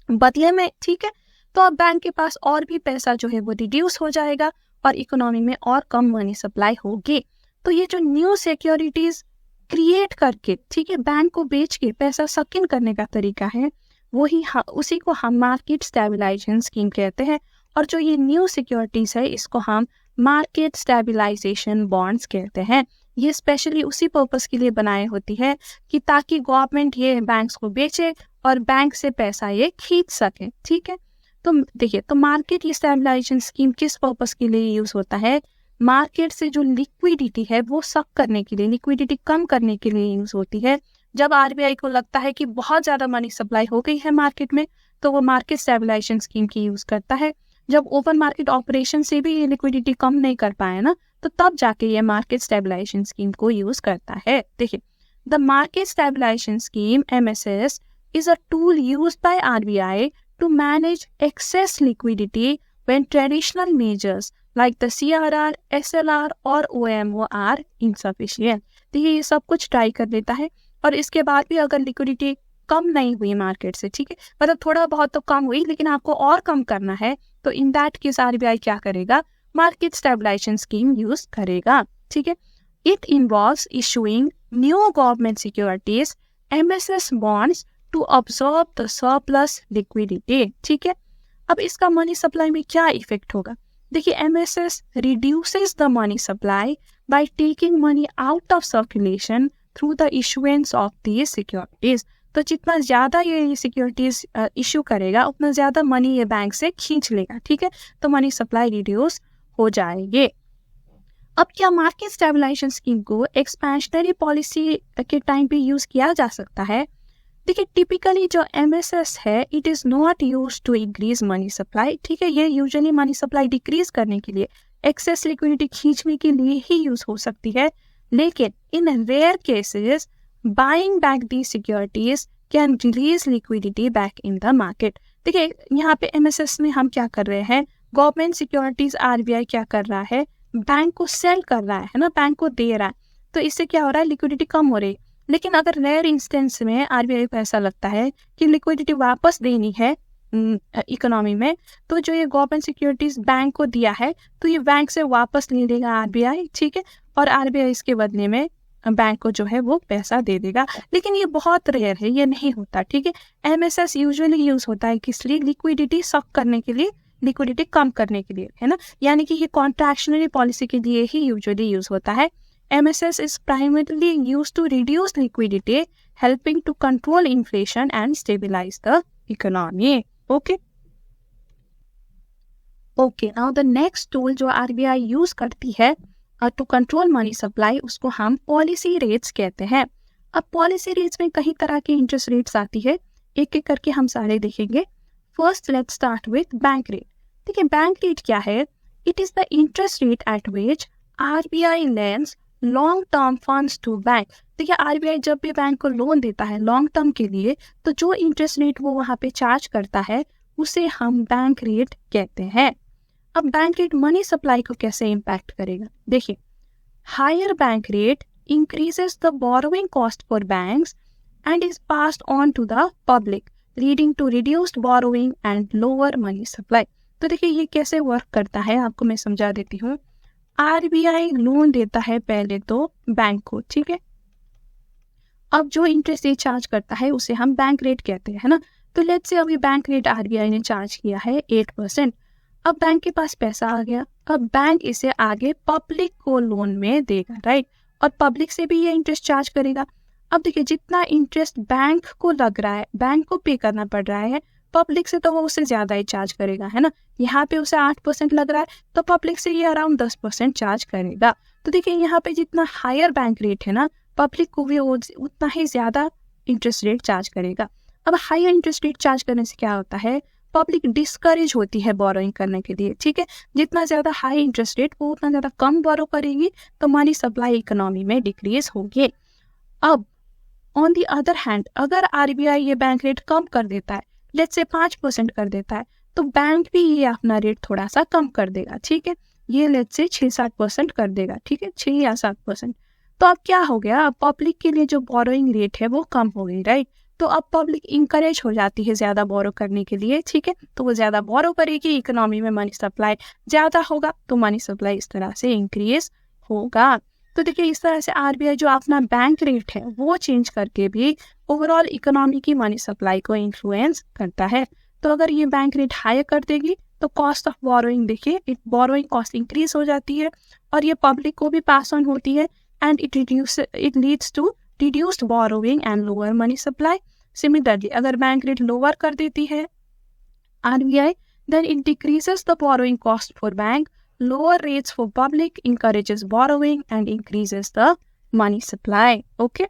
बदले में, ठीक है। तो अब बैंक के पास और भी पैसा जो है वो रिड्यूस हो जाएगा और इकोनॉमी में और कम मनी सप्लाई होगी। तो ये जो न्यू सिक्योरिटीज क्रिएट करके, ठीक है, बैंक को बेच के पैसा सक इन करने का तरीका है, उसी को हम मार्केट स्टेबलाइजेशन स्कीम कहते हैं। और जो ये न्यू सिक्योरिटीज है इसको हम मार्केट स्टेबलाइजेशन बॉन्ड्स कहते हैं। ये स्पेशली उसी पर्पस के लिए बनाई होती है कि ताकि गवर्नमेंट ये बैंक्स को बेचे और बैंक से पैसा ये खींच सके, ठीक है। तो देखिए, तो मार्केट स्टेबलाइजेशन स्कीम किस पर्पस के लिए यूज होता है, मार्केट से जो लिक्विडिटी है वो सक करने के लिए, लिक्विडिटी कम करने के लिए यूज होती है। जब आरबीआई को लगता है कि बहुत ज्यादा मनी सप्लाई हो गई है मार्केट में, तो वो मार्केट स्टेबलाइजेशन स्कीम की यूज करता है। जब ओपन मार्केट ऑपरेशन से भी ये लिक्विडिटी कम नहीं कर पाए ना, तो तब जाके ये मार्केट स्टेबलाइजेशन स्कीम को यूज करता है। देखिए, the market stabilisation scheme MSS is a tool used by RBI to manage excess liquidity when traditional measures like the CRR, SLR और OMO are insufficient। देखिए, ये सब कुछ ट्राई कर लेता है और इसके बाद भी अगर लिक्विडिटी कम नहीं हुई मार्केट से, ठीक है, मतलब थोड़ा बहुत तो कम हुई लेकिन आपको और कम करना है, तो इन दैट केस आरबीआई क्या करेगा, मार्केट स्टेबलाइजेशन स्कीम यूज करेगा, ठीक है। It involves issuing new government securities MSS bonds to absorb the surplus liquidity, ठीक है। अब इसका मनी सप्लाई में क्या इफेक्ट होगा, देखिए, MSS reduces the money supply by taking money out of circulation through the issuance of these securities. तो जितना ज्यादा ये सिक्योरिटीज इशू करेगा उतना ज्यादा मनी ये बैंक से खींच लेगा, ठीक है, तो मनी सप्लाई रिड्यूस हो जाएगी। अब क्या मार्केट स्टेबलाइजेशन स्कीम को एक्सपेंशनरी पॉलिसी के टाइम पे यूज किया जा सकता है, देखिए, टिपिकली जो MSS है it is not use to increase money supply, ठीक है, ये यूजुअली मनी सप्लाई डिक्रीज करने के लिए, एक्सेस लिक्विडिटी खींचने के लिए ही यूज हो सकती है। लेकिन in rare cases buying back the securities can release liquidity back in the market. देखिए, यहाँ पे MSS में हम क्या कर रहे हैं, गवर्नमेंट सिक्योरिटीज आरबीआई क्या कर रहा है, बैंक को सेल कर रहा है ना, बैंक को दे रहा है, तो इससे क्या हो रहा है, लिक्विडिटी कम हो रही है। लेकिन अगर रेयर इंस्टेंस में आरबीआई को ऐसा लगता है कि लिक्विडिटी वापस देनी है इकोनॉमी में, तो जो ये गवर्नमेंट सिक्योरिटीज बैंक को दिया है तो ये बैंक से वापस ले लेगा आरबीआई, ठीक है, और आरबीआई इसके बदले में बैंक को जो है वो पैसा दे देगा। लेकिन ये बहुत रेयर है, ये नहीं होता, ठीक है। MSS यूजुअली यूज होता है किस लिए, लिक्विडिटी सक करने के लिए, लिक्विडिटी कम करने के लिए, है ना, यानी कि ये कॉन्ट्रैक्शनरी पॉलिसी के लिए ही यूजुअली यूज होता है। MSS is primarily used to reduce liquidity, helping to control inflation and stabilize the economy. Okay. Okay. Now the next tool जो RBI use करती है to control money supply, उसको हम policy rates कहते हैं। अब policy rates में कई तरह की interest rates आती है, एक एक करके हम सारे देखेंगे। First let's start with bank rate। देखिए, बैंक रेट क्या है, It is the interest rate at which RBI lends long term funds to bank. देखिए आरबीआई जब भी बैंक को लोन देता है लॉन्ग टर्म के लिए, तो जो इंटरेस्ट रेट वो वहां पे चार्ज करता है उसे हम बैंक रेट कहते हैं। अब बैंक रेट मनी सप्लाई को कैसे इम्पैक्ट करेगा? देखिए, higher bank rate increases the borrowing cost for banks and is passed on to the public, leading to reduced borrowing and lower money supply. तो देखिए ये कैसे वर्क करता है आपको मैं समझा देती हूँ। आरबीआई लोन देता है पहले तो बैंक को, ठीक है। अब जो इंटरेस्ट रेट चार्ज करता है उसे हम बैंक रेट कहते हैं, है ना। तो लेट्स से अभी बैंक रेट आरबीआई ने चार्ज किया है 8%। अब बैंक के पास पैसा आ गया, अब बैंक इसे आगे पब्लिक को लोन में देगा, राइट, और पब्लिक से भी ये इंटरेस्ट चार्ज करेगा। अब देखिए जितना इंटरेस्ट बैंक को लग रहा है, बैंक को पे करना पड़ रहा है, पब्लिक से तो वो उससे ज्यादा ही चार्ज करेगा, है ना। यहाँ पे उसे 8% लग रहा है तो पब्लिक से ये अराउंड 10% चार्ज करेगा। तो देखिए यहाँ पे जितना हायर बैंक रेट है ना, पब्लिक को भी उतना ही ज्यादा इंटरेस्ट रेट चार्ज करेगा। अब हायर इंटरेस्ट रेट चार्ज करने से क्या होता है, पब्लिक डिस्करेज होती है बोरोइंग करने के लिए, ठीक है। जितना ज्यादा हाई इंटरेस्ट रेट वो उतना ज्यादा कम बोरो करेगी, तो मनी सप्लाई इकोनॉमी में डिक्रीज होगी। अब ऑन दी अदर हैंड अगर आरबीआई ये बैंक रेट कम कर देता है, लेट्स से 5% कर देता है, तो बैंक भी ये अपना रेट थोड़ा सा कम कर देगा, ठीक है। ये लेट्स से 6-7% कर देगा, ठीक है, 6 या 7%। तो अब क्या हो गया, अब पब्लिक के लिए जो बोरोइंग रेट है वो कम हो गई, राइट। तो अब पब्लिक इंकरेज हो जाती है ज्यादा बोरो करने के लिए, ठीक है। तो वो ज्यादा बोरो करेगी, इकोनॉमी में मनी सप्लाई ज्यादा होगा, तो मनी सप्लाई इस तरह से इंक्रीज होगा। तो देखिए इस तरह से आरबीआई जो अपना बैंक रेट है वो चेंज करके भी ओवरऑल इकोनॉमी की मनी सप्लाई को इन्फ्लुएंस करता है। तो अगर ये बैंक रेट हायर कर देगी तो कॉस्ट ऑफ बोरोइंग, देखिए बोरोइंग कॉस्ट इंक्रीज हो जाती है और ये पब्लिक को भी पास ऑन होती है and it leads to reduced borrowing and lower money supply. Similarly अगर बैंक रेट लोअर कर देती है RBI, then it decreases the borrowing cost for bank, lower rates for public encourages borrowing and increases the money supply. Okay.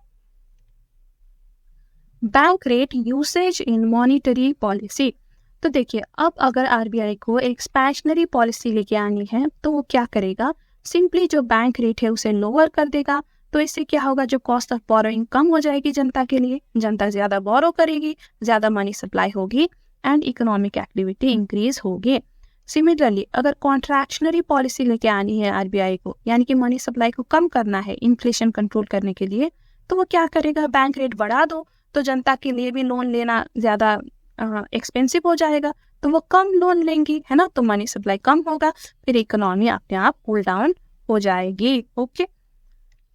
Bank rate usage in monetary policy. तो देखिए अब अगर RBI को expansionary policy लेके आनी है तो वो क्या करेगा, सिंपली जो बैंक रेट है उसे लोअर कर देगा। तो इससे क्या होगा, जो कॉस्ट ऑफ बोरोइंग कम हो जाएगी जनता के लिए, जनता ज्यादा बोरो करेगी, ज्यादा मनी सप्लाई होगी एंड इकोनॉमिक एक्टिविटी इंक्रीज होगी। सिमिलरली अगर कॉन्ट्रैक्शनरी पॉलिसी लेके आनी है आरबीआई को, यानी कि मनी सप्लाई को कम करना है इन्फ्लेशन कंट्रोल करने के लिए, तो वो क्या करेगा, बैंक रेट बढ़ा दो तो जनता के लिए भी लोन लेना ज्यादा एक्सपेंसिव हो जाएगा, तो वो कम लोन लेंगी, है ना, तो मनी सप्लाई कम होगा, फिर इकोनॉमी अपने आप कूल डाउन हो जाएगी। ओके।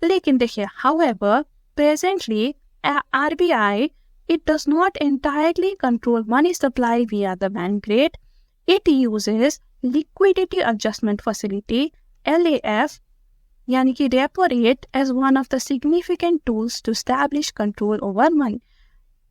लेकिन देखिए however presently RBI it does not entirely control money supply विया the bank rate. It uses liquidity adjustment facility (LAF) यानी कि repo rate as one of the significant tools to establish control over money।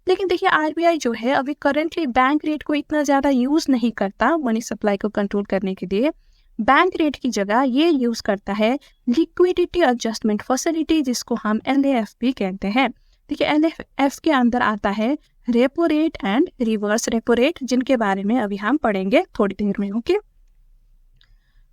लेकिन देखिए RBI जो है अभी currently bank rate को इतना ज्यादा यूज नहीं करता मनी सप्लाई को कंट्रोल करने के लिए। बैंक रेट की जगह ये यूज करता है लिक्विडिटी एडजस्टमेंट फैसिलिटी, जिसको हम LAF भी कहते हैं। देखिए LAF के अंदर आता है repo rate and reverse repo rate, जिनके बारे में अभी हम पढ़ेंगे थोड़ी देर में। ओके।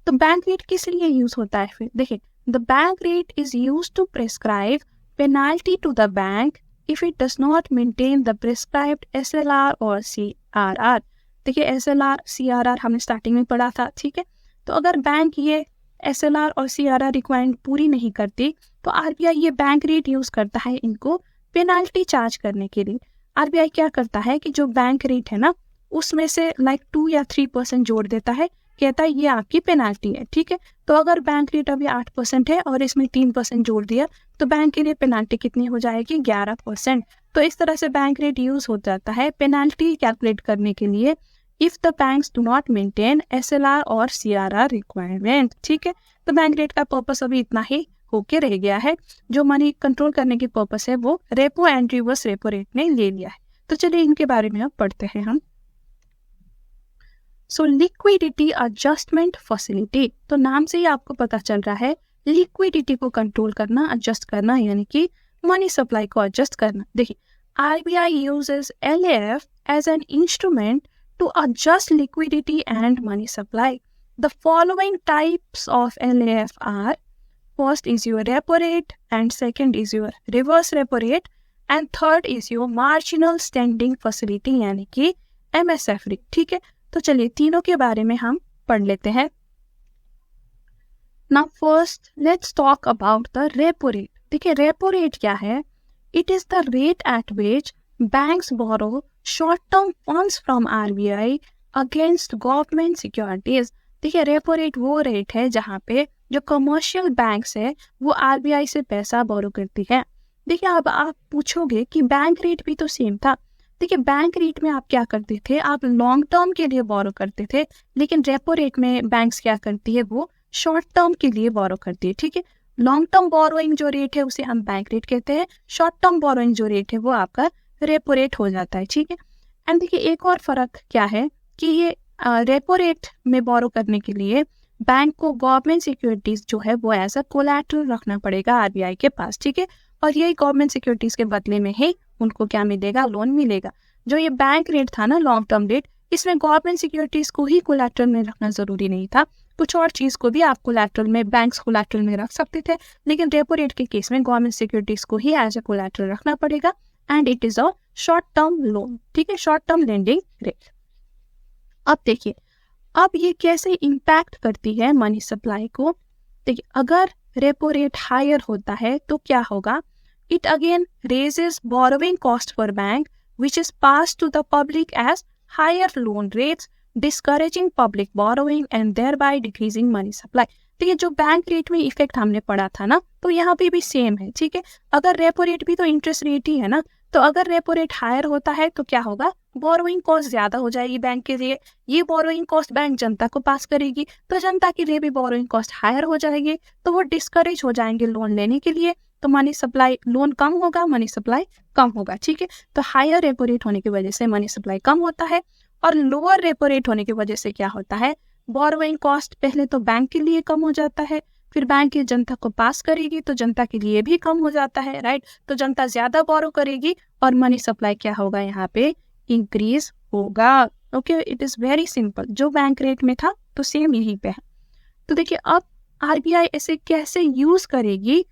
तो बैंक रेट किस लिए यूज होता है फिर? देखिए the bank rate is used to prescribe penalty to the bank if it does not maintain the prescribed SLR और CRR। देखिए SLR CRR हमने स्टार्टिंग में पढ़ा था, ठीक है। तो अगर बैंक ये SLR और CRR रिक्वायरमेंट पूरी नहीं करती तो आरबीआई ये बैंक रेट यूज करता है इनको पेनाल्टी चार्ज करने के लिए। आरबीआई क्या करता है कि जो बैंक रेट है ना उसमें से 2 या 3% जोड़ देता है, कहता है ये आपकी पेनाल्टी है, ठीक है। तो अगर बैंक रेट अभी 8% है और इसमें 3% जोड़ दिया तो बैंक के लिए पेनाल्टी कितनी हो जाएगी, 11%। तो इस तरह से बैंक रेट यूज हो जाता है पेनाल्टी कैलकुलेट करने के लिए if the banks do not maintain SLR और CRR रिक्वायरमेंट, ठीक है। तो बैंक रेट का पर्पस अभी इतना ही होके रह गया है, जो मनी कंट्रोल करने की पर्पस है वो repo and reverse repo rate ने ले लिया है। तो चलिए इनके बारे में अब पढ़ते हैं हम। सो लिक्विडिटी एडजस्टमेंट फैसिलिटी, तो नाम से ही आपको पता चल रहा है लिक्विडिटी को कंट्रोल करना, एडजस्ट करना, यानी कि मनी सप्लाई को एडजस्ट करना। देखिए RBI uses LAF as an instrument to adjust liquidity and money supply. The following types of LAF are, first is your repo rate, and second is your reverse repo rate, and third is your marginal standing facility यानी कि MSF rate. ठीक है, तो चलिए तीनों के बारे में हम पढ़ लेते हैं। Now first let's talk about the repo rate. देखिए रेपो रेट क्या है? It is the rate at which banks borrow short term funds from RBI against government securities. देखिए रेपो रेट वो रेट है जहाँ पे जो कमर्शियल बैंक्स है वो RBI से पैसा बोरो करती है। देखिए अब आप पूछोगे कि बैंक रेट भी तो सेम था। देखिए बैंक रेट में आप क्या करते थे, आप लॉन्ग टर्म के लिए बोरो करते थे, लेकिन रेपो रेट में बैंक्स क्या करती है, वो शॉर्ट टर्म के लिए बोरो करती है। ठीक है, लॉन्ग टर्म बोरोइंग जो रेट है उसे हम बैंक रेट कहते हैं, शॉर्ट टर्म बोरोइंग जो रेट है वो आपका रेपो रेट हो जाता है। ठीक है, एंड देखिए एक और फर्क क्या है कि ये रेपो रेट में बोरो करने के लिए बैंक को गवर्नमेंट सिक्योरिटीज जो है वो एज अ कोलैटरल रखना पड़ेगा RBI के पास। ठीक है, और यही गवर्नमेंट सिक्योरिटीज के बदले में ही उनको क्या मिलेगा, लोन मिलेगा। जो ये बैंक रेट था ना, लॉन्ग टर्म रेट, इसमें गवर्नमेंट सिक्योरिटीज को ही कोलैटरल में रखना जरूरी नहीं था, कुछ और चीज को भी आप कोलैटरल में, बैंक्स कोलैटरल में रख सकते थे, लेकिन रेपो रेट के केस में गवर्नमेंट सिक्योरिटीज को ही एज अ कोलैटरल रखना पड़ेगा, and it is a short term loan. ठीक है, शॉर्ट टर्म लेंडिंग रेट। अब देखिए अब ये कैसे इम्पैक्ट करती है मनी सप्लाई को। देखिए अगर रेपो रेट हायर होता है तो क्या होगा, it again raises borrowing cost for bank which is pass to the public as higher loan rates, discouraging public borrowing and thereby decreasing money supply. देखिए जो बैंक रेट में इफेक्ट हमने पढ़ा था ना, तो यहाँ पे भी सेम है। ठीक है, अगर रेपो रेट भी तो इंटरेस्ट रेट ही है ना, तो अगर रेपो रेट हायर होता है तो क्या होगा, बोरोइंग कॉस्ट ज्यादा हो जाएगी बैंक के लिए, ये बोरोइंग कॉस्ट बैंक जनता को पास करेगी, तो जनता के लिए भी बोरोइंग कॉस्ट हायर हो जाएगी, तो वो डिस्करेज हो जाएंगे लोन लेने के लिए, तो मनी सप्लाई, लोन कम होगा, मनी सप्लाई कम होगा। ठीक है, तो हायर रेपो रेट होने की वजह से मनी सप्लाई कम होता है, और लोअर रेपो रेट होने की वजह से क्या होता है, बोरोइंग कॉस्ट पहले तो बैंक के लिए कम हो जाता है, फिर बैंक की जनता को पास करेगी तो जनता के लिए भी कम हो जाता है, राइट। तो जनता ज्यादा बोरो करेगी और मनी सप्लाई क्या होगा, यहाँ पे इंक्रीज होगा। Okay, it is very simple, जो बैंक रेट में था तो सेम यहीं पे है। तो देखिए अब RBI ऐसे कैसे यूज करेगी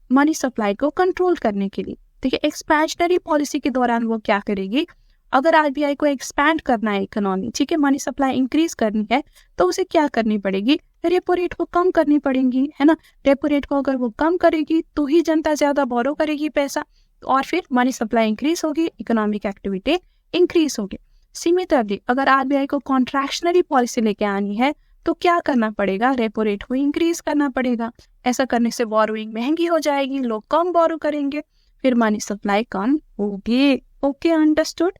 मनी सप्लाई को कंट्रोल करने के लिए। देखिए एक्सपेंशनरी पॉलिसी के दौरान वो क्या करेगी, अगर RBI को एक्सपैंड करना है इकोनॉमी, ठीक है, मनी सप्लाई इंक्रीज करनी है, तो उसे क्या करनी पड़ेगी, रेपो रेट को कम करनी पड़ेगी, है ना। रेपो रेट को अगर वो कम करेगी तो ही जनता ज्यादा बोरो करेगी पैसा, और फिर मनी सप्लाई इंक्रीज होगी, इकोनॉमिक एक्टिविटी इंक्रीज होगी। सिमिलरली अगर RBI को कॉन्ट्रैक्शनरी पॉलिसी लेके आनी है तो क्या करना पड़ेगा, रेपो रेट को इंक्रीज करना पड़ेगा। ऐसा करने से बोरोइंग महंगी हो जाएगी, लोग कम बोरो करेंगे, फिर मनी सप्लाई कम होगी। Okay, understood.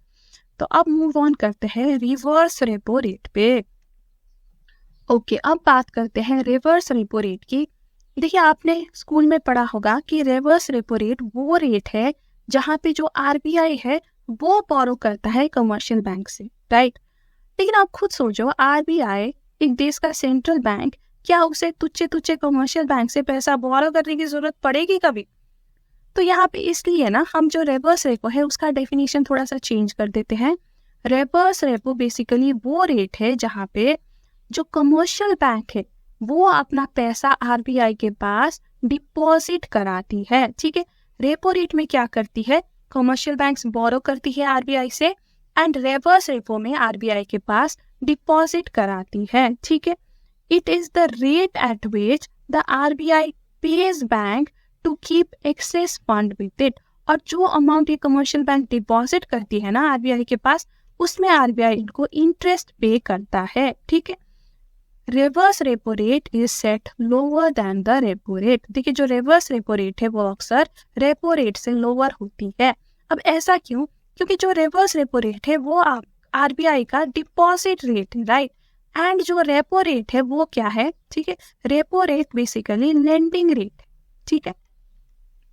तो अब मूव ऑन करते हैं रिवर्स रेपो रेट पे। ओके, अब बात करते हैं रिवर्स रेपो रेट की। देखिए आपने स्कूल में पढ़ा होगा कि रिवर्स रेपो रेट वो रेट है जहाँ पे जो RBI है वो बोरो करता है कमर्शियल बैंक से, राइट। लेकिन आप खुद सोचो, RBI एक देश का सेंट्रल बैंक, क्या उसे तुच्छ कमर्शियल बैंक से पैसा बोरो करने की जरूरत पड़ेगी कभी? तो यहाँ पे इसलिए ना हम जो रिवर्स रेपो है उसका डेफिनेशन थोड़ा सा चेंज कर देते हैं। रिवर्स रेपो बेसिकली वो रेट है जहाँ पे जो कमर्शियल बैंक है वो अपना पैसा RBI के पास डिपॉजिट कराती है। ठीक है, रेपो रेट में क्या करती है, कमर्शियल बैंक्स बोरो करती है RBI से, एंड रिवर्स रेपो में RBI के पास डिपॉजिट कराती है। ठीक है, it is the rate at which the RBI pays bank to keep excess fund with it. और जो अमाउंट ये कमर्शियल बैंक डिपॉजिट करती है ना RBI के पास, उसमें RBI इनको इंटरेस्ट पे करता है। ठीक है, reverse repo rate is set lower than the repo rate. देखिए जो रिवर्स रेपो रेट है वो अक्सर रेपो रेट से लोअर होती है। अब ऐसा क्यों, क्योंकि जो रिवर्स रेपो रेट है वो RBI का डिपॉजिट रेट है, राइट। एंड जो रेपो रेट है वो क्या है, ठीक है, repo rate basically lending rate है। ठीक है,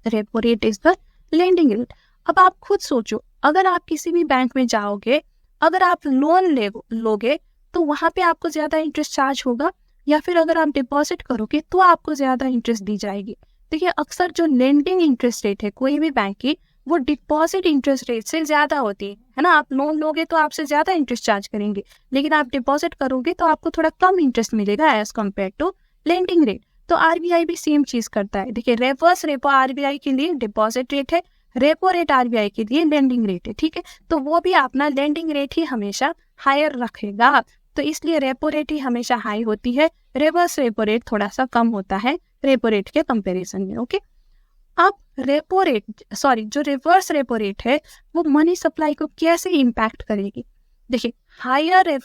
repo rate is the lending rate. अब आप खुद सोचो, अगर आप किसी भी बैंक में जाओगे, अगर आप लोन लोगे तो वहां पे आपको ज्यादा इंटरेस्ट चार्ज होगा, या फिर अगर आप डिपॉजिट करोगे तो आपको ज्यादा इंटरेस्ट दी जाएगी। देखिए अक्सर जो लेंडिंग इंटरेस्ट रेट है कोई भी बैंक की, वो डिपॉजिट इंटरेस्ट रेट से ज्यादा होती है ना। आप लोन लोगे तो आपसे ज्यादा इंटरेस्ट चार्ज करेंगे, लेकिन आप डिपॉजिट करोगे तो आपको थोड़ा कम इंटरेस्ट मिलेगा as compare to lending rate. तो आरबीआई भी सेम चीज करता है। देखिए, रिवर्स रेपो आरबीआई के लिए डिपॉजिट रेट है, रेपो रेट आरबीआई के लिए लेंडिंग रेट है, ठीक है। तो वो भी अपना लेंडिंग रेट ही हमेशा हायर रखेगा, तो इसलिए रेपो रेट ही हमेशा हाई होती है, रिवर्स रेपो रेट थोड़ा सा कम होता है रेपो रेट के कंपैरिजन में। ओके, अब रेपो रेट जो रिवर्स रेपो रेट है वो मनी सप्लाई को कैसे इम्पैक्ट करेगी। देखिए, higher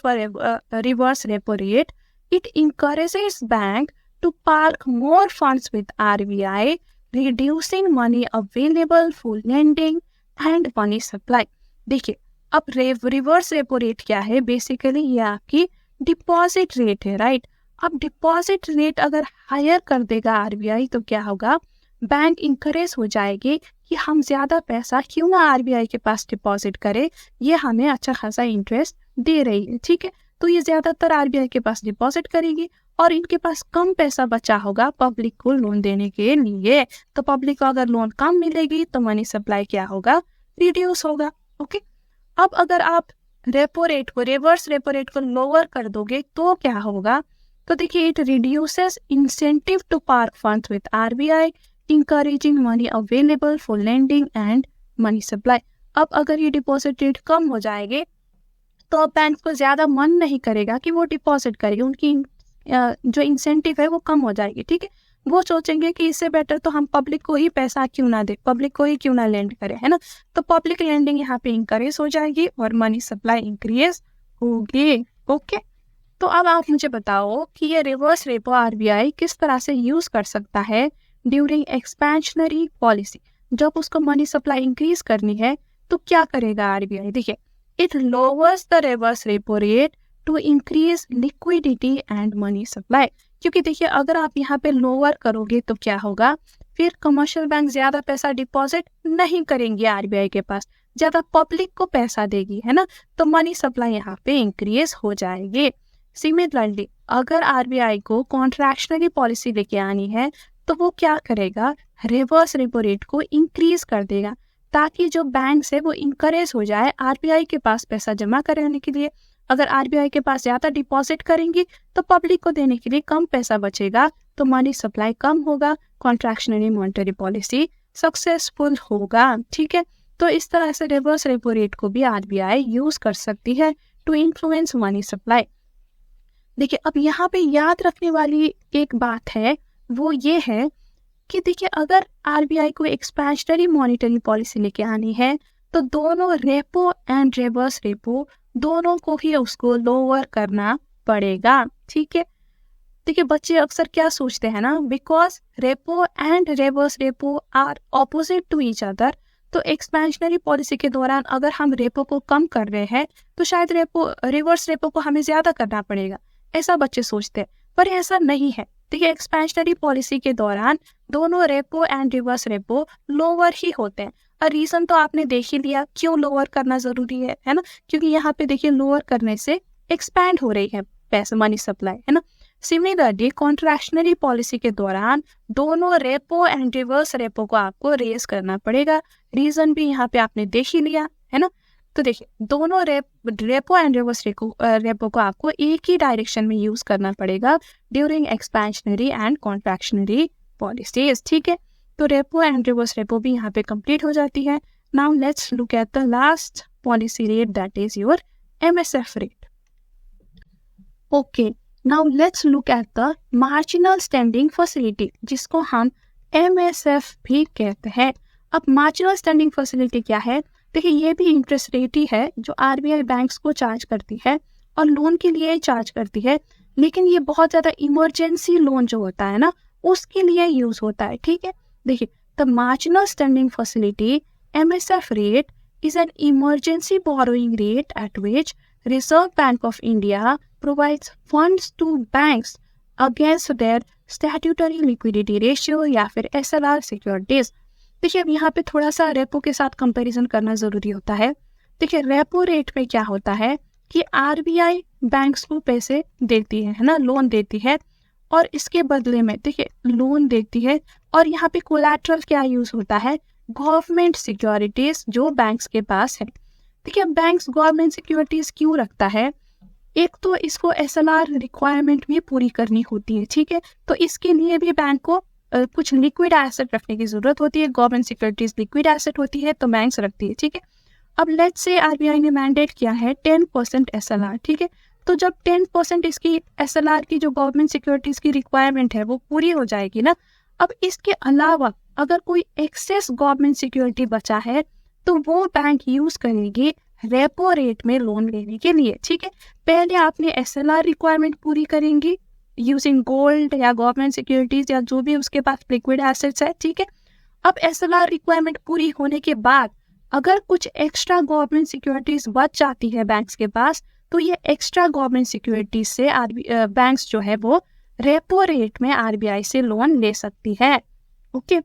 reverse repo rate it encourages bank to park more funds with RBI, reducing money available for lending and money supply। देखिए, अब रिवर्स रेपो रेट क्या है, बेसिकली ये आपकी डिपॉजिट रेट है, राइट। अब डिपॉजिट रेट अगर हायर कर देगा आरबीआई तो क्या होगा, बैंक इंकरेज हो जाएगी कि हम ज्यादा पैसा क्यों ना आरबीआई के पास डिपॉजिट करें, ये हमें अच्छा खासा इंटरेस्ट दे रही है, ठीक है। तो ये ज्यादातर आरबीआई के पास डिपॉजिट करेगी और इनके पास कम पैसा बचा होगा पब्लिक को लोन देने के लिए। तो पब्लिक को अगर लोन कम मिलेगी तो मनी सप्लाई क्या होगा, रिड्यूस होगा। ओके, अब अगर आप रेपो रेट को, रिवर्स रेपो रेट को लोअर कर दोगे तो क्या होगा, तो देखिए, it reduces incentive to park funds with RBI, encouraging money available for lending and money supply. अब अगर ये डिपॉजिट रेट कम हो जाएंगे तो बैंक को ज्यादा मन नहीं करेगा कि वो डिपॉजिट करेंगे, उनकी जो इंसेंटिव है वो कम हो जाएगी, ठीक है। वो सोचेंगे कि इससे बेटर तो हम पब्लिक को ही पैसा क्यों ना दे, पब्लिक को ही क्यों ना लेंड करें, है ना। तो पब्लिक लेंडिंग यहाँ पे इंकरेज हो जाएगी और मनी सप्लाई इंक्रीज होगी। ओके, तो अब आप मुझे बताओ कि ये रिवर्स रेपो आरबीआई किस तरह से यूज कर सकता है ड्यूरिंग एक्सपेंशनरी पॉलिसी। जब उसको मनी सप्लाई इंक्रीज करनी है तो क्या करेगा आरबीआई। देखिए, it lowers the reverse repo rate to increase liquidity and money supply. क्योंकि देखिए, अगर आप यहाँ पे लोअर करोगे तो क्या होगा, फिर कमर्शियल बैंक ज्यादा पैसा डिपॉजिट नहीं करेंगे आरबीआई के पास, ज्यादा पब्लिक को पैसा देगी, है ना। तो मनी सप्लाई यहाँ पे इंक्रीज हो जाएगी। सिमिलरली, अगर आरबीआई को कॉन्ट्रैक्शनरी पॉलिसी लेके आनी है तो वो क्या करेगा, रिवर्स रेपो रेट को इंक्रीज कर देगा ताकि जो बैंक है वो इंकरेज हो जाए आरबीआई के पास पैसा जमा कराने के लिए। अगर आरबीआई के पास ज्यादा डिपॉजिट करेंगी तो पब्लिक को देने के लिए कम पैसा बचेगा, तो मनी सप्लाई कम होगा, कॉन्ट्रैक्शनरी मॉनेटरी पॉलिसी सक्सेसफुल होगा, ठीक है। तो इस तरह से रिवर्स रेपो रेट को भी आरबीआई यूज कर सकती है टू इन्फ्लुएंस मनी सप्लाई। देखिए, अब यहाँ पे याद रखने वाली एक बात है वो ये है कि देखिए, अगर आरबीआई को एक्सपेंशनरी मॉनेटरी पॉलिसी लेके आनी है तो दोनों रेपो एंड रिवर्स रेपो दोनों को ही उसको लोअर करना पड़ेगा, ठीक है। देखिए, बच्चे अक्सर क्या सोचते हैं ना, because repo and reverse repo are opposite to each other, तो एक्सपेंशनरी पॉलिसी के दौरान अगर हम रेपो को कम कर रहे हैं तो शायद रिवर्स रेपो को हमें ज्यादा करना पड़ेगा, ऐसा बच्चे सोचते हैं। पर ऐसा नहीं है। देखिए, एक्सपेंशनरी पॉलिसी के दौरान दोनों repo and reverse repo lower ही होते हैं। और रीजन तो आपने देख ही लिया क्यों लोअर करना जरूरी है ना। क्योंकि यहाँ पे देखिए, लोअर करने से एक्सपैंड हो रही है पैसा, मनी सप्लाई, है ना। सिमिलरली, कॉन्ट्रैक्शनरी पॉलिसी के दौरान दोनों रेपो एंड रिवर्स रेपो को आपको रेज करना पड़ेगा। रीजन भी यहाँ पे आपने देख ही लिया, है ना। तो देखिए, दोनों रेपो एंड रिवर्स रेपो को आपको एक ही डायरेक्शन में यूज करना पड़ेगा during expansionary and contractionary policies, ठीक है। तो रेपो एंड रिवर्स रेपो भी यहाँ पे कंप्लीट हो जाती है। Now let's look at the last policy rate, that is your MSF rate. Okay, now let's look at the marginal standing facility, जिसको हम एमएसएफ भी कहते हैं। अब मार्जिनल स्टैंडिंग फैसिलिटी क्या है, देखिए, ये भी इंटरेस्ट रेट ही है जो आरबीआई बैंक्स को चार्ज करती है और लोन के लिए चार्ज करती है, लेकिन ये बहुत ज्यादा इमरजेंसी लोन जो होता है ना उसके लिए यूज होता है, ठीक है। देखिए, the marginal standing facility MSF rate is an emergency borrowing rate at which Reserve Bank of India provides funds to banks against their statutory liquidity ratio या फिर SLR securities। देखिए, अब यहाँ पे थोड़ा सा रेपो के साथ कंपैरिजन करना जरूरी होता है। देखिए, रेपो रेट में क्या होता है कि आरबीआई बैंक्स को पैसे देती है ना, लोन देती है, और इसके बदले में देखिए लोन देती है और यहाँ पे कोलैटरल क्या यूज होता है, गवर्नमेंट सिक्योरिटीज जो बैंक्स के पास है। देखिए अब बैंक्स गवर्नमेंट सिक्योरिटीज क्यों रखता है, एक तो इसको एसएलआर रिक्वायरमेंट भी पूरी करनी होती है, ठीक है, तो इसके लिए भी बैंक को कुछ लिक्विड एसेट रखने की जरूरत होती है। गवर्नमेंट सिक्योरिटीज लिक्विड एसेट होती है तो बैंक्स रखती है, ठीक है। अब लेट्स से आरबीआई ने मैंडेट किया है 10% एसएलआर, ठीक है, तो जब 10% इसकी एसएलआर की जो गवर्नमेंट सिक्योरिटीज की रिक्वायरमेंट है वो पूरी हो जाएगी ना। अब इसके अलावा अगर कोई एक्सेस गवर्नमेंट सिक्योरिटी बचा है तो वो बैंक यूज करेगी रेपो रेट में लोन लेने के लिए, ठीक है। पहले आपने एसएलआर रिक्वायरमेंट पूरी करेंगी यूजिंग गोल्ड या गवर्नमेंट सिक्योरिटीज या जो भी उसके पास लिक्विड एसेट्स है, ठीक है। अब एसएलआर रिक्वायरमेंट पूरी होने के बाद अगर कुछ एक्स्ट्रा गवर्नमेंट सिक्योरिटीज बच जाती है बैंक्स के पास तो ये एक्स्ट्रा गवर्नमेंट सिक्योरिटीज से बैंक्स जो है वो रेपो रेट में आरबीआई से लोन ले सकती है। ओके,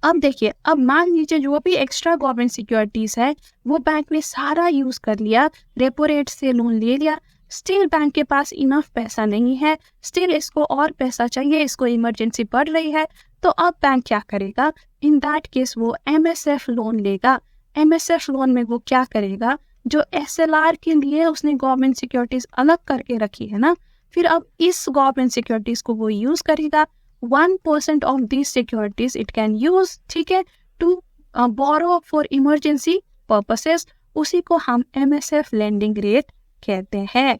अब देखिए, अब मान लीजिए जो भी एक्स्ट्रा गवर्नमेंट सिक्योरिटीज है वो बैंक ने सारा यूज कर लिया, रेपो रेट से लोन ले लिया, स्टिल बैंक के पास इनफ पैसा नहीं है, स्टिल इसको और पैसा चाहिए, इसको इमरजेंसी पड़ रही है, तो अब बैंक क्या करेगा, इन दैट केस वो एमएसएफ लोन लेगा। एमएसएफ लोन में वो क्या करेगा, जो एसएलआर के लिए उसने गवर्नमेंट सिक्योरिटीज अलग करके रखी है ना, फिर अब इस गवर्नमेंट सिक्योरिटीज को वो यूज करेगा। 1% of this securities it can use, ठीक है, to borrow for emergency purposes, उसी को हम एमएसएफ लेंडिंग रेट कहते हैं।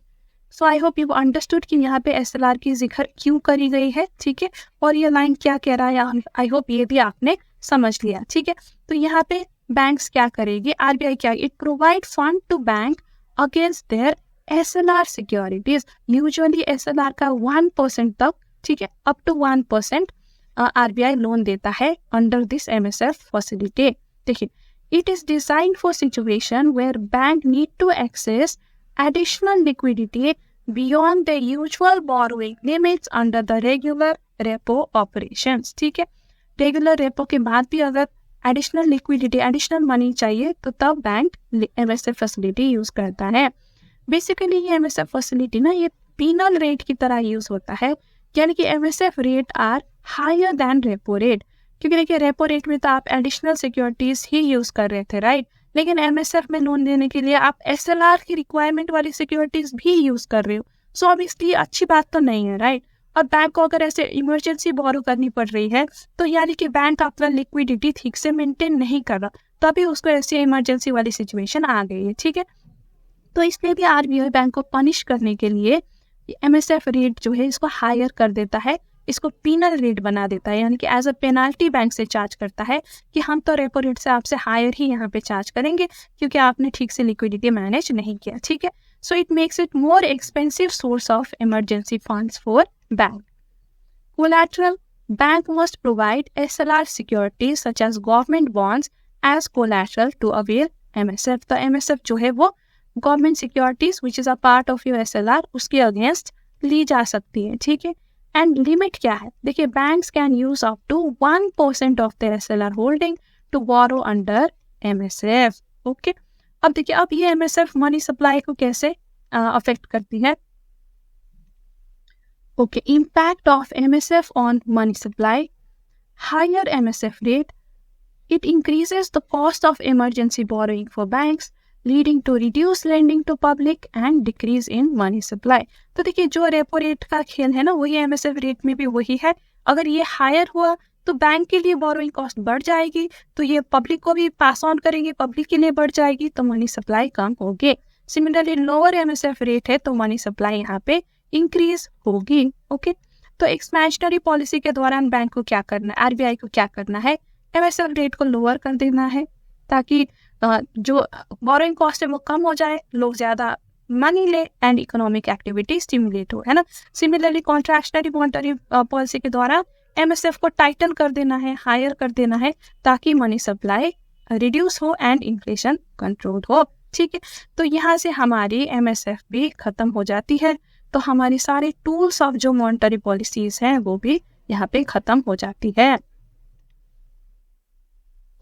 So I hope you understood कि यहाँ पे एसएलआर की जिक्र क्यों करी गई है, ठीक है, और ये लाइन क्या कह रहा है, आई होप ये भी आपने समझ लिया, ठीक है। तो यहाँ पे बैंक्स क्या करेगी, आरबीआई क्या, it provide fund to bank against their SLR securities. Usually SLR का 1% तक, ठीक है, अप टू 1% आरबीआई लोन देता है अंडर दिस एमएसएफ फैसिलिटी। देखिए, it is designed for situation where bank need to access additional liquidity beyond the usual borrowing limits under the regular repo operations, ठीक है। Regular repo के बाद भी अगर additional liquidity, additional money चाहिए तो तब बैंक एमएसएफ फैसिलिटी यूज करता है। बेसिकली ये एमएसएफ फैसिलिटी ना ये पीनल रेट की तरह यूज होता है, यानी कि MSF rate are higher than repo rate, क्योंकि देखिए रेपो रेट में तो आप एडिशनल सिक्योरिटीज ही यूज कर रहे थे, राइट, लेकिन एमएसएफ में लोन देने के लिए आप एसएलआर की रिक्वायरमेंट वाली सिक्योरिटीज भी यूज कर रहे हो। सो ऑब्वियसली अच्छी बात तो नहीं है, राइट। और बैंक को अगर ऐसे इमरजेंसी बोरो करनी पड़ रही है तो यानी कि बैंक अपना लिक्विडिटी ठीक से मेंटेन नहीं कर रहा, तभी उसको ऐसी इमरजेंसी वाली सिचुएशन आ गई है, ठीक है। तो इसलिए भी आरबीआई बैंक को पनिश करने के लिए एमएसएफ रेट जो है इसको हायर कर देता है, इसको पीनल रेट बना देता है, यानी कि एज अ पेनाल्टी बैंक से चार्ज करता है कि हम तो रेपो रेट से आपसे हायर ही यहाँ पे चार्ज करेंगे क्योंकि आपने ठीक से लिक्विडिटी मैनेज नहीं किया, ठीक है। So it makes it more expensive source of emergency funds for bank. Collateral, bank must provide SLR securities such as government bonds as collateral to avail MSF. तो एमएसएफ जो है वो government securities which is a part of your SLR उसके against ली जा सकती है, ठीक है। एंड लिमिट क्या है, देखिए, banks can use up to 1% of their SLR holding to borrow under MSF. Okay, अब देखिए, अब ये एमएसएफ मनी सप्लाई को कैसे अफेक्ट करती है। Okay, impact of MSF on money supply, higher MSF rate, it increases the cost of emergency borrowing for banks leading to reduced lending to public and decrease in money supply। तो देखिए, जो repo rate का खेल है ना वही MSF rate में भी वही है। अगर ये हायर हुआ तो बैंक के लिए बोरोइंग कॉस्ट बढ़ जाएगी, तो ये पब्लिक को भी पास ऑन करेंगे, पब्लिक के लिए बढ़ जाएगी, तो मनी सप्लाई कम होगी। सिमिलरली लोअर एमएसएफ रेट है तो मनी सप्लाई यहाँ पे इंक्रीज होगी। ओके, तो एक्सपेंशनरी पॉलिसी के दौरान बैंक को क्या करना है, आरबीआई को क्या करना है, एमएसएफ रेट को लोअर कर देना है ताकि जो बोरोइंग कॉस्ट है वो कम हो जाए, लोग ज्यादा मनी ले एंड इकोनॉमिक एक्टिविटी स्टिमुलेट हो, है ना। सिमिलरली कॉन्ट्रैक्शनरी मॉनेटरी पॉलिसी के द्वारा एमएसएफ को टाइटन कर देना है, हायर कर देना है ताकि मनी सप्लाई रिड्यूस हो एंड इन्फ्लेशन कंट्रोल हो, ठीक है। तो यहाँ से हमारी एमएसएफ भी खत्म हो जाती है, तो हमारी सारे टूल्स ऑफ जो मॉनेटरी पॉलिसीज हैं वो भी यहाँ पे खत्म हो जाती है।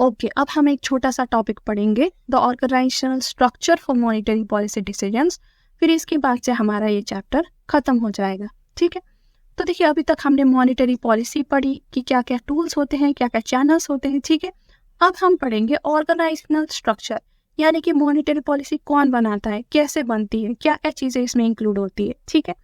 ओके, अब हम एक छोटा सा टॉपिक पढ़ेंगे, the organisational structure for monetary policy decisions, फिर इसके बाद से हमारा ये चैप्टर खत्म हो जाएगा, ठीक है। तो देखिए, अभी तक हमने मॉनेटरी पॉलिसी पढ़ी कि क्या क्या टूल्स होते हैं, क्या क्या चैनल्स होते हैं, ठीक है। अब हम पढ़ेंगे ऑर्गेनाइजेशनल स्ट्रक्चर, यानी कि मॉनेटरी पॉलिसी कौन बनाता है, कैसे बनती है, क्या क्या चीजें इसमें इंक्लूड होती है। ठीक है,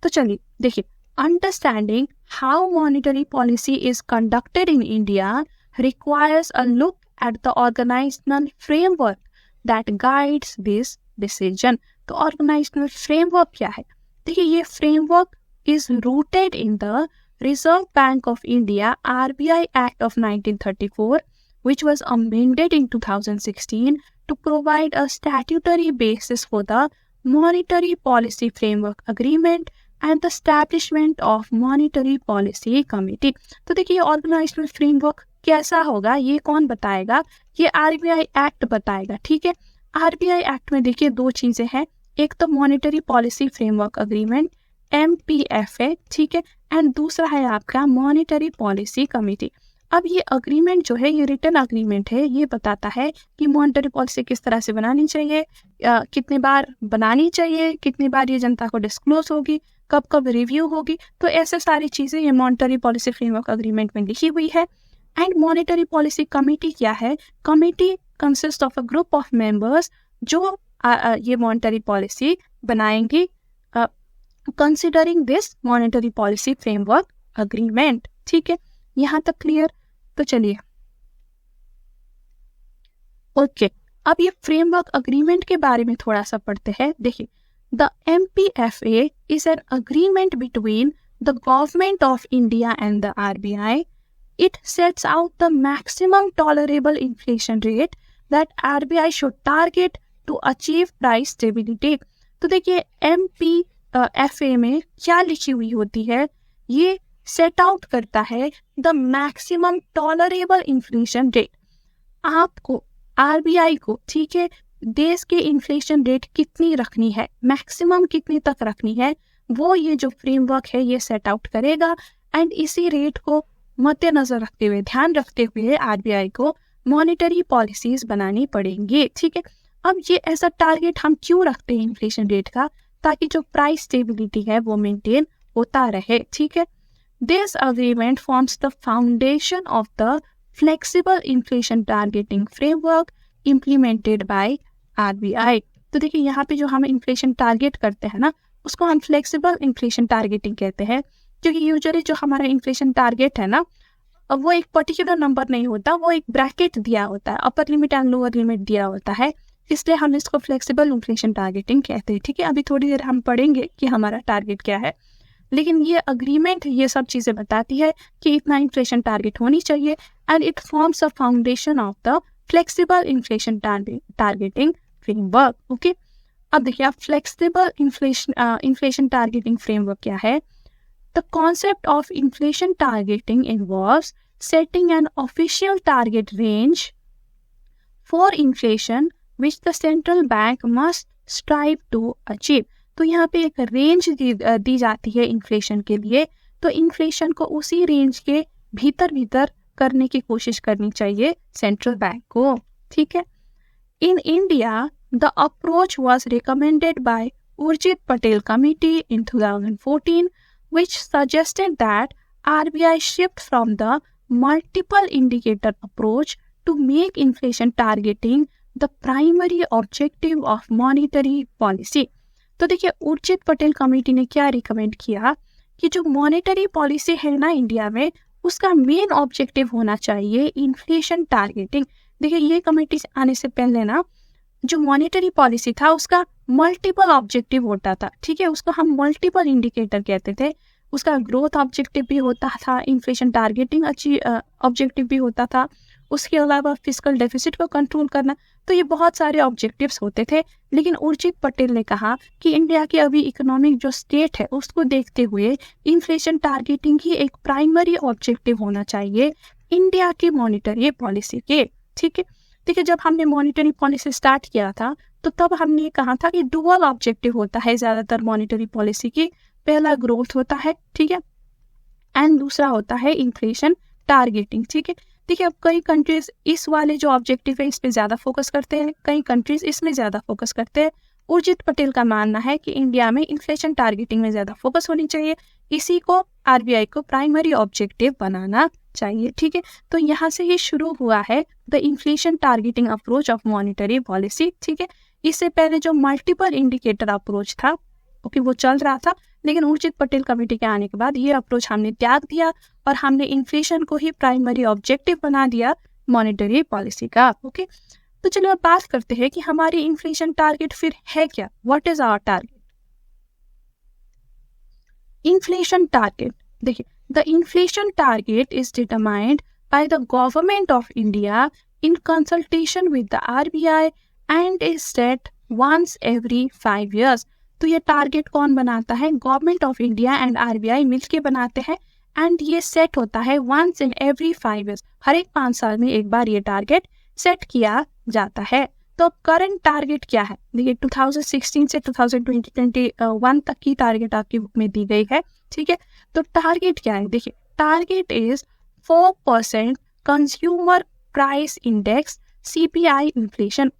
तो चलिए देखिए, understanding how monetary policy is conducted in India requires a look at the organizational framework that guides this decision। तो organizational framework क्या है? देखिए, ये framework is rooted in the Reserve Bank of India RBI Act of 1934, which was amended in 2016 to provide a statutory basis for the Monetary Policy Framework Agreement and the establishment of Monetary Policy Committee। तो देखिए, organizational framework कैसा होगा ये कौन बताएगा? ये RBI act बताएगा। ठीक है, आरबीआई एक्ट में देखिए दो चीजें हैं, एक तो monetary policy framework agreement MPFA, ठीक है, एंड दूसरा है आपका मॉनेटरी पॉलिसी कमेटी। अब ये अग्रीमेंट जो है ये रिटन अग्रीमेंट है, ये बताता है कि मॉनेटरी पॉलिसी किस तरह से बनानी चाहिए, कितने बार बनानी चाहिए, कितनी बार ये जनता को डिस्क्लोज होगी, कब कब रिव्यू होगी। तो ऐसे सारी चीजें ये मॉनेटरी पॉलिसी फ्रेमवर्क अग्रीमेंट में लिखी हुई है। एंड मॉनेटरी पॉलिसी कमेटी क्या है? Committee consist of a group of members जो ये मॉनेटरी पॉलिसी बनाएंगी considering this monetary policy framework agreement. ठीक है, यहाँ तक क्लियर? तो चलिए ओके, अब ये फ्रेमवर्क अग्रीमेंट के बारे में थोड़ा सा पढ़ते हैं। देखिए, the MPFA is an agreement between the government of India and the RBI। It sets out the maximum tolerable inflation rate that RBI should target to achieve price stability। तो देखिए, MPFA में क्या लिखी हुई होती है? ये सेट आउट करता है the maximum tolerable inflation rate. आपको RBI को, ठीक है, देश के इन्फ्लेशन रेट कितनी रखनी है, मैक्सिमम कितनी तक रखनी है, वो ये जो फ्रेमवर्क है ये सेट आउट करेगा। एंड इसी रेट को मद्देनजर रखते हुए, ध्यान रखते हुए RBI को मॉनेटरी पॉलिसीज बनानी पड़ेंगी। ठीक है, अब ये ऐसा टारगेट हम क्यों रखते हैं इन्फ्लेशन रेट का? ताकि जो प्राइस स्टेबिलिटी है वो मेंटेन होता रहे। ठीक है, this agreement forms the foundation of the flexible inflation targeting framework implemented by RBI। तो देखिए, यहाँ पे जो हम इन्फ्लेशन टारगेट करते हैं ना, उसको हम फ्लेक्सिबल इन्फ्लेशन टारगेटिंग कहते हैं, क्योंकि यूजुअली जो हमारा इन्फ्लेशन टारगेट है ना, वो एक पर्टिकुलर नंबर नहीं होता, वो एक ब्रैकेट दिया होता है, upper limit and lower limit दिया होता है, इसलिए हम इसको फ्लेक्सिबल इन्फ्लेशन टारगेटिंग कहते हैं। ठीक है, अभी थोड़ी देर हम पढ़ेंगे कि हमारा टारगेट क्या है, लेकिन ये अग्रीमेंट ये सब चीजें बताती है कि इतना इन्फ्लेशन टारगेट होनी चाहिए। And it forms a foundation of the flexible inflation targeting framework. Okay, अब देखिए, आप फ्लेक्सिबल इन्फ्लेशन टारगेटिंग फ्रेमवर्क क्या है? The concept of inflation targeting involves setting an official target range for inflation which the central bank must strive to achieve। तो यहाँ पे एक range दी जाती है इन्फ्लेशन के लिए, तो इन्फ्लेशन को उसी रेंज के भीतर भीतर करने की कोशिश करनी चाहिए सेंट्रल बैंक को। ठीक है, in India the approach was recommended by Urjit Patel committee in 2014, which suggested that RBI shift from the multiple indicator approach to make inflation targeting the primary objective of monetary policy। तो देखिए, Urjit Patel committee ने क्या recommend किया कि जो monetary policy है ना India में, उसका मेन ऑब्जेक्टिव होना चाहिए इन्फ्लेशन टारगेटिंग। देखिए, ये कमेटी आने से पहले ना जो मॉनेटरी पॉलिसी था उसका मल्टीपल ऑब्जेक्टिव होता था। ठीक है, उसको हम मल्टीपल इंडिकेटर कहते थे, उसका ग्रोथ ऑब्जेक्टिव भी होता था, इन्फ्लेशन टारगेटिंग ऑब्जेक्टिव भी होता था, उसके अलावा फिस्कल डेफिसिट को कंट्रोल करना, तो ये बहुत सारे ऑब्जेक्टिव्स होते थे। लेकिन उर्जित पटेल ने कहा कि इंडिया की अभी इकोनॉमिक जो स्टेट है उसको देखते हुए इन्फ्लेशन टारगेटिंग ही एक प्राइमरी ऑब्जेक्टिव होना चाहिए इंडिया की मॉनेटरी पॉलिसी के। ठीक है, देखिए, जब हमने मॉनेटरी पॉलिसी स्टार्ट किया था तो तब हमने कहा था कि डुअल ऑब्जेक्टिव होता है ज्यादातर मॉनेटरी पॉलिसी की, पहला ग्रोथ होता है, ठीक है, एंड दूसरा होता है इन्फ्लेशन टारगेटिंग। ठीक है, देखिए, अब कई कंट्रीज इस वाले जो ऑब्जेक्टिव है इस पे ज्यादा फोकस करते हैं, कई कंट्रीज इसमें ज्यादा फोकस करते हैं। उर्जित पटेल का मानना है कि इंडिया में इन्फ्लेशन टारगेटिंग में ज्यादा फोकस होनी चाहिए, इसी को आरबीआई को प्राइमरी ऑब्जेक्टिव बनाना चाहिए। ठीक है, तो यहाँ से ये शुरू हुआ है the inflation targeting approach of monetary policy. ठीक है, इससे पहले जो मल्टीपल इंडिकेटर अप्रोच था ओके वो चल रहा था, लेकिन उर्जित पटेल कमेटी के आने के बाद ये अप्रोच हमने त्याग दिया और हमने इन्फ्लेशन को ही प्राइमरी ऑब्जेक्टिव बना दिया मॉनिटरी पॉलिसी का। ओके, तो चलो अब बात करते हैं कि हमारी इन्फ्लेशन टारगेट फिर है क्या, what is our target. Inflation target देखिए, the inflation target is determined by the government of India in consultation with the RBI and is set once every 5 years। तो ये टारगेट कौन बनाता है, government of India and RBI मिलके बनाते हैं and ये सेट होता है वंस इन एवरी 5 years, हर एक 5 साल में एक बार ये टारगेट सेट किया जाता है। तो अब करंट टारगेट क्या है, देखिए 2016 से 2021 तक की टारगेट आपकी बुक में दी गई है। ठीक है, तो टारगेट क्या है, देखिए target is 4% consumer price index CPI inflation.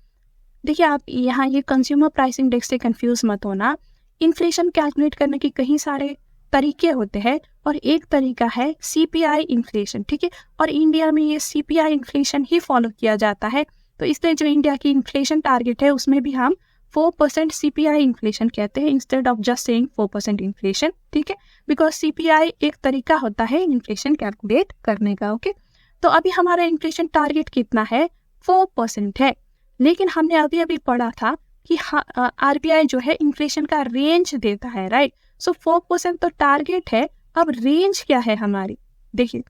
देखिए आप यहाँ ये कंज्यूमर प्राइस इंडेक्स से कंफ्यूज मत होना, इन्फ्लेशन कैलकुलेट करने के कई सारे तरीके होते हैं और एक तरीका है सीपीआई इन्फ्लेशन। ठीक है, और इंडिया में ये सीपीआई इन्फ्लेशन ही फॉलो किया जाता है, तो इसलिए जो इंडिया की इन्फ्लेशन टारगेट है उसमें भी हम 4% सीपीआई इन्फ्लेशन कहते हैं instead of just saying 4% inflation. ठीक है, बिकॉज सीपीआई एक तरीका होता है इन्फ्लेशन कैलकुलेट करने का। ओके, तो अभी हमारा इन्फ्लेशन टारगेट कितना है, 4% है, लेकिन हमने अभी अभी पढ़ा था कि आरबीआई जो है इन्फ्लेशन का रेंज देता है, राइट। सो 4% तो टारगेट है, अब रेंज क्या है हमारी, देखिए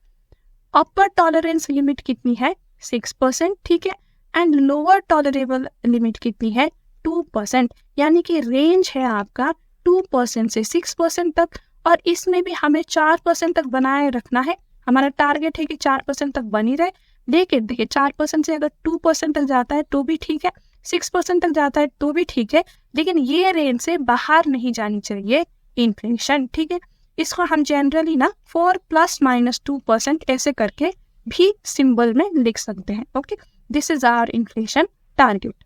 अपर टॉलरेंस लिमिट कितनी है 6%। ठीक है, एंड लोअर टॉलरेबल लिमिट कितनी है 2%, यानी कि रेंज है आपका 2% से 6% तक, और इसमें भी हमें 4% तक बनाए रखना है। हमारा टारगेट है कि 4% तक बनी रहे, लेकिन देखिए 4% से अगर 2% तक जाता है तो भी ठीक है, 6% तक जाता है तो भी ठीक है, लेकिन ये रेंज से बाहर नहीं जानी चाहिए इन्फ्लेशन। ठीक है, इसको हम जनरली ना 4 ± 2% ऐसे करके भी सिंबल में लिख सकते हैं। Okay, this is our inflation target.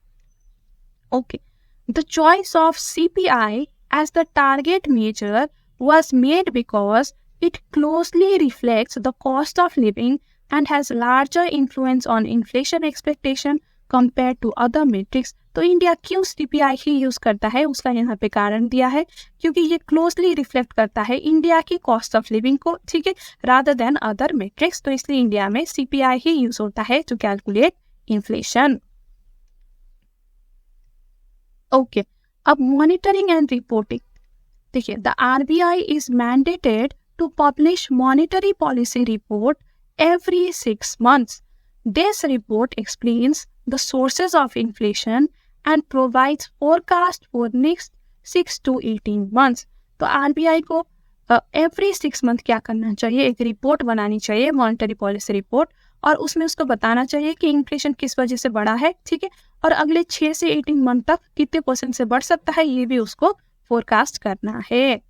Okay, the choice of CPI as the target measure was made because it closely reflects the cost of living and has larger influence on inflation expectation compared to other metrics। तो India क्यों CPI ही use करता है उसका यहाँ पे कारण दिया है, क्योंकि ये क्लोजली रिफ्लेक्ट करता है इंडिया की कॉस्ट ऑफ लिविंग को, ठीक है, रादर देन अदर मेट्रिक्स। तो इसलिए इंडिया में सीपीआई ही यूज होता है टू कैलकुलेट इन्फ्लेशन। ओके, अब मॉनिटरिंग एंड रिपोर्टिंग देखिए, the RBI is mandated to publish monetary policy report every 6 months. This report explains the sources of inflation and provides forecast for next 6 to 18 months. तो RBI को every 6 month क्या करना चाहिए, एक report बनानी चाहिए, monetary policy report, और उसमें उसको बताना चाहिए कि इन्फ्लेशन किस वजह से बढ़ा है, ठीक है, और अगले 6 से 18 मंथ तक कितने % से बढ़ सकता है, ये भी उसको फोरकास्ट करना है।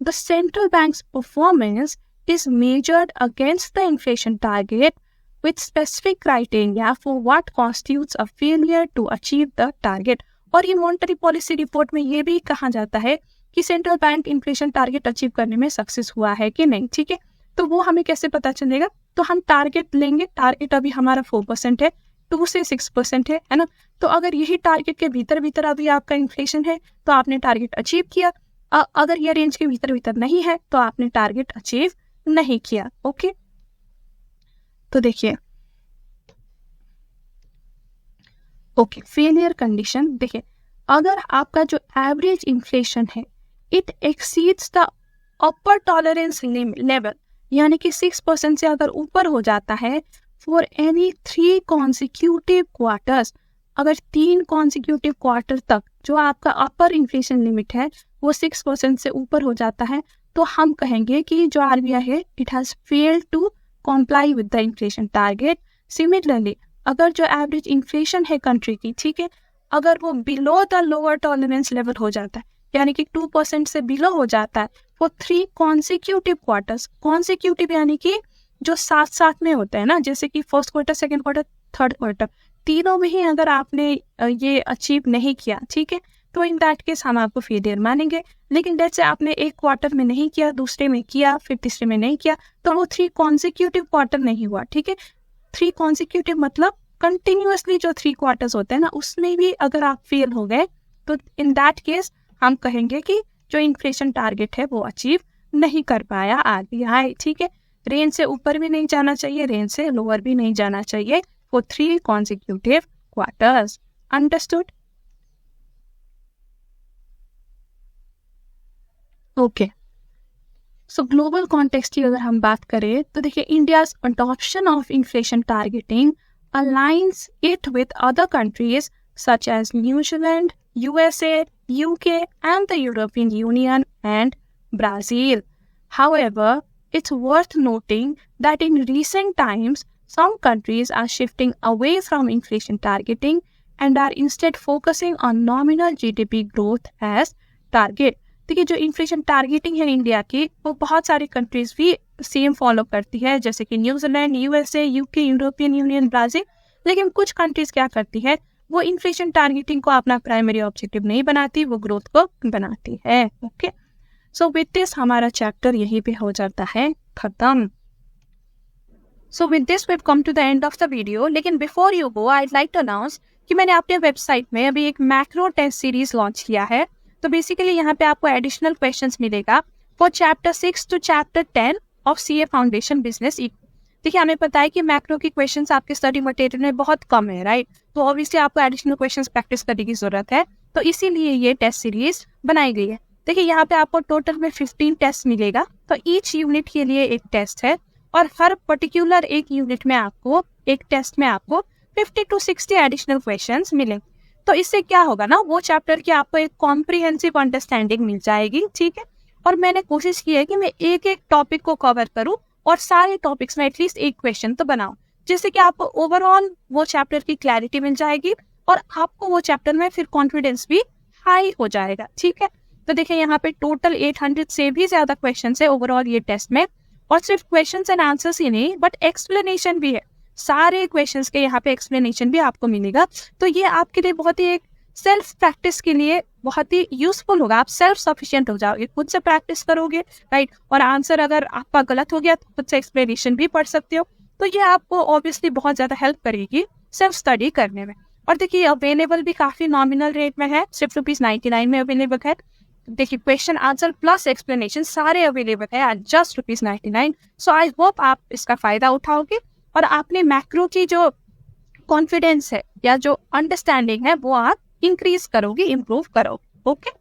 The central bank's performance is measured against the inflation target with specific criteria for what constitutes a failure to achieve the target। और ये मॉनेटरी पॉलिसी रिपोर्ट में ये भी कहा जाता है कि central bank inflation target achieve करने में सक्सेस हुआ है कि नहीं, ठीक है। तो वो हमें कैसे पता चलेगा, तो हम टारगेट लेंगे, टारगेट अभी हमारा 4% है, 2 से 6% है ना। तो अगर यही टारगेट के भीतर भीतर अभी आपका इन्फ्लेशन है तो आपने टारगेट अचीव किया, अगर ये रेंज के भीतर भीतर नहीं है तो आपने टारगेट अचीव नहीं किया। ओके, तो देखिए ओके, फेलियर कंडीशन देखिए, अगर आपका जो एवरेज इन्फ्लेशन है it exceeds the upper tolerance level, यानी कि 6% से अगर ऊपर हो जाता है फॉर एनी 3 consecutive क्वार्टर्स, अगर 3 consecutive क्वार्टर तक जो आपका अपर इन्फ्लेशन लिमिट है वो 6% से ऊपर हो जाता है, तो हम कहेंगे कि जो आरबीआई है it has failed to comply with the inflation target. Similarly अगर जो एवरेज इन्फ्लेशन है कंट्री की, ठीक है, अगर वो below the lower tolerance level हो जाता है, यानी कि 2% से बिलो हो जाता है फॉर 3 consecutive क्वार्टर्स, कॉन्सिक्यूटिव यानी कि जो साथ साथ में होते हैं ना, जैसे कि first quarter, second quarter, third quarter, तीनों में ही अगर आपने ये अचीव नहीं किया, ठीक है, तो इन दैट केस हम आपको फेलियर मानेंगे। लेकिन जैसे आपने एक क्वार्टर में नहीं किया, दूसरे में किया, फिर तीसरे में नहीं किया, तो वो 3 कॉन्जिक्यूटिव क्वार्टर नहीं हुआ। ठीक है, 3 कॉन्जिक्यूटिव मतलब कंटिन्यूअसली जो 3 क्वार्टर्स होते हैं ना, उसमें भी अगर आप फेल हो गए तो इन दैट केस हम कहेंगे कि जो इन्फ्लेशन टारगेट है वो अचीव नहीं कर पाया आरबीआई। ठीक है, रेंज से ऊपर भी नहीं जाना चाहिए, रेंज से लोअर भी नहीं जाना चाहिए for 3 consecutive quarters. Understood? Okay, so global context की अगर हम बात करें तो देखिए, India's adoption of inflation targeting aligns it with other countries such as New Zealand, USA, UK and the European Union and Brazil. However, it's worth noting that in recent times, some countries are shifting away from inflation targeting and are instead focusing on nominal GDP growth as target. देखिए, जो inflation targeting है India की, वो बहुत सारी countries भी same follow करती है, जैसे कि New Zealand, USA, UK, European union, Brazil. लेकिन कुछ कंट्रीज क्या करती है, वो इन्फ्लेशन टारगेटिंग को अपना प्राइमरी ऑब्जेक्टिव नहीं बनाती, वो ग्रोथ को बनाती है। ओके, सो विद दिस हमारा चैप्टर यहीं पे हो जाता है खत्म। So with this we have come to the end of the video. लेकिन before you go, I would like to announce कि मैंने अपने वेबसाइट में अभी एक मैक्रो टेस्ट सीरीज लॉन्च किया है। तो बेसिकली यहाँ पे आपको एडिशनल क्वेश्चंस मिलेगा for chapter 6 to chapter 10 of CA foundation business. देखिए, हमें पता है कि मैक्रो की क्वेश्चंस आपके स्टडी मटेरियल में बहुत कम है, राइट? तो ऑब्वियसली आपको एडिशनल क्वेश्चंस प्रैक्टिस करने की जरूरत है, तो इसीलिए ये टेस्ट सीरीज बनाई गई है। देखिए, यहाँ पे आपको टोटल में 15 टेस्ट मिलेगा, तो ईच यूनिट के लिए एक टेस्ट है, और हर पर्टिकुलर एक यूनिट में आपको, एक टेस्ट में आपको 50 to 60 एडिशनल क्वेश्चंस मिलेंगे। तो इससे क्या होगा ना, वो चैप्टर की आपको एक कॉम्प्रिहेंसिव अंडरस्टैंडिंग मिल जाएगी। ठीक है, और मैंने कोशिश की है कि मैं एक एक टॉपिक को कवर करूं और सारे टॉपिक्स में एटलीस्ट एक क्वेश्चन तो बनाऊं, जिससे कि आपको ओवरऑल वो चैप्टर की क्लैरिटी मिल जाएगी और आपको वो चैप्टर में फिर कॉन्फिडेंस भी हाई हो जाएगा। ठीक है, तो देखिए, यहाँ पे टोटल 800 से भी ज्यादा क्वेश्चन है ओवरऑल ये टेस्ट में, और सिर्फ क्वेश्चन एंड आंसर्स ही नहीं, बट एक्सप्लेनेशन भी है। सारे क्वेश्चंस के यहाँ पे एक्सप्लेनेशन भी आपको मिलेगा। तो ये आपके लिए बहुत ही एक सेल्फ प्रैक्टिस के लिए बहुत ही यूजफुल होगा। आप सेल्फ सफिशिएंट हो जाओगे, खुद से प्रैक्टिस करोगे, राइट? और आंसर अगर आपका गलत हो गया तो खुद से एक्सप्लेनेशन भी पढ़ सकते हो। तो ये आपको ऑब्वियसली बहुत ज्यादा हेल्प करेगी सेल्फ स्टडी करने में। और देखिए, अवेलेबल भी काफी नॉमिनल रेट में है, सिर्फ ₹99 में अवेलेबल है। देखिए, क्वेश्चन आंसर प्लस एक्सप्लेनेशन सारे अवेलेबल है at just ₹99। So I hope आप इसका फायदा उठाओगे और आपने मैक्रो की जो कॉन्फिडेंस है या जो अंडरस्टैंडिंग है वो आप इंक्रीज करोगे, इम्प्रूव करोगे। Okay,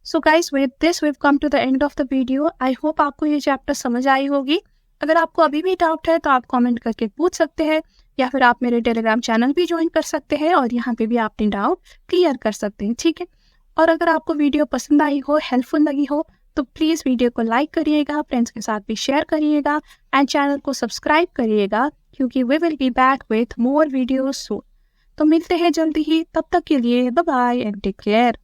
so guys, with this we have come to the end of the video. I hope आपको ये चैप्टर समझ आई होगी। अगर आपको अभी भी डाउट है तो आप कमेंट करके पूछ सकते हैं, या फिर आप मेरे टेलीग्राम चैनल भी ज्वाइन कर सकते हैं और यहाँ पे भी आप अपनी डाउट क्लियर कर सकते हैं। ठीक है, और अगर आपको वीडियो पसंद आई हो, हेल्पफुल लगी हो, तो प्लीज वीडियो को लाइक करिएगा, फ्रेंड्स के साथ भी शेयर करिएगा एंड चैनल को सब्सक्राइब करिएगा, क्योंकि we will be back with more videos soon. तो मिलते हैं जल्दी ही, तब तक के लिए bye bye and take care.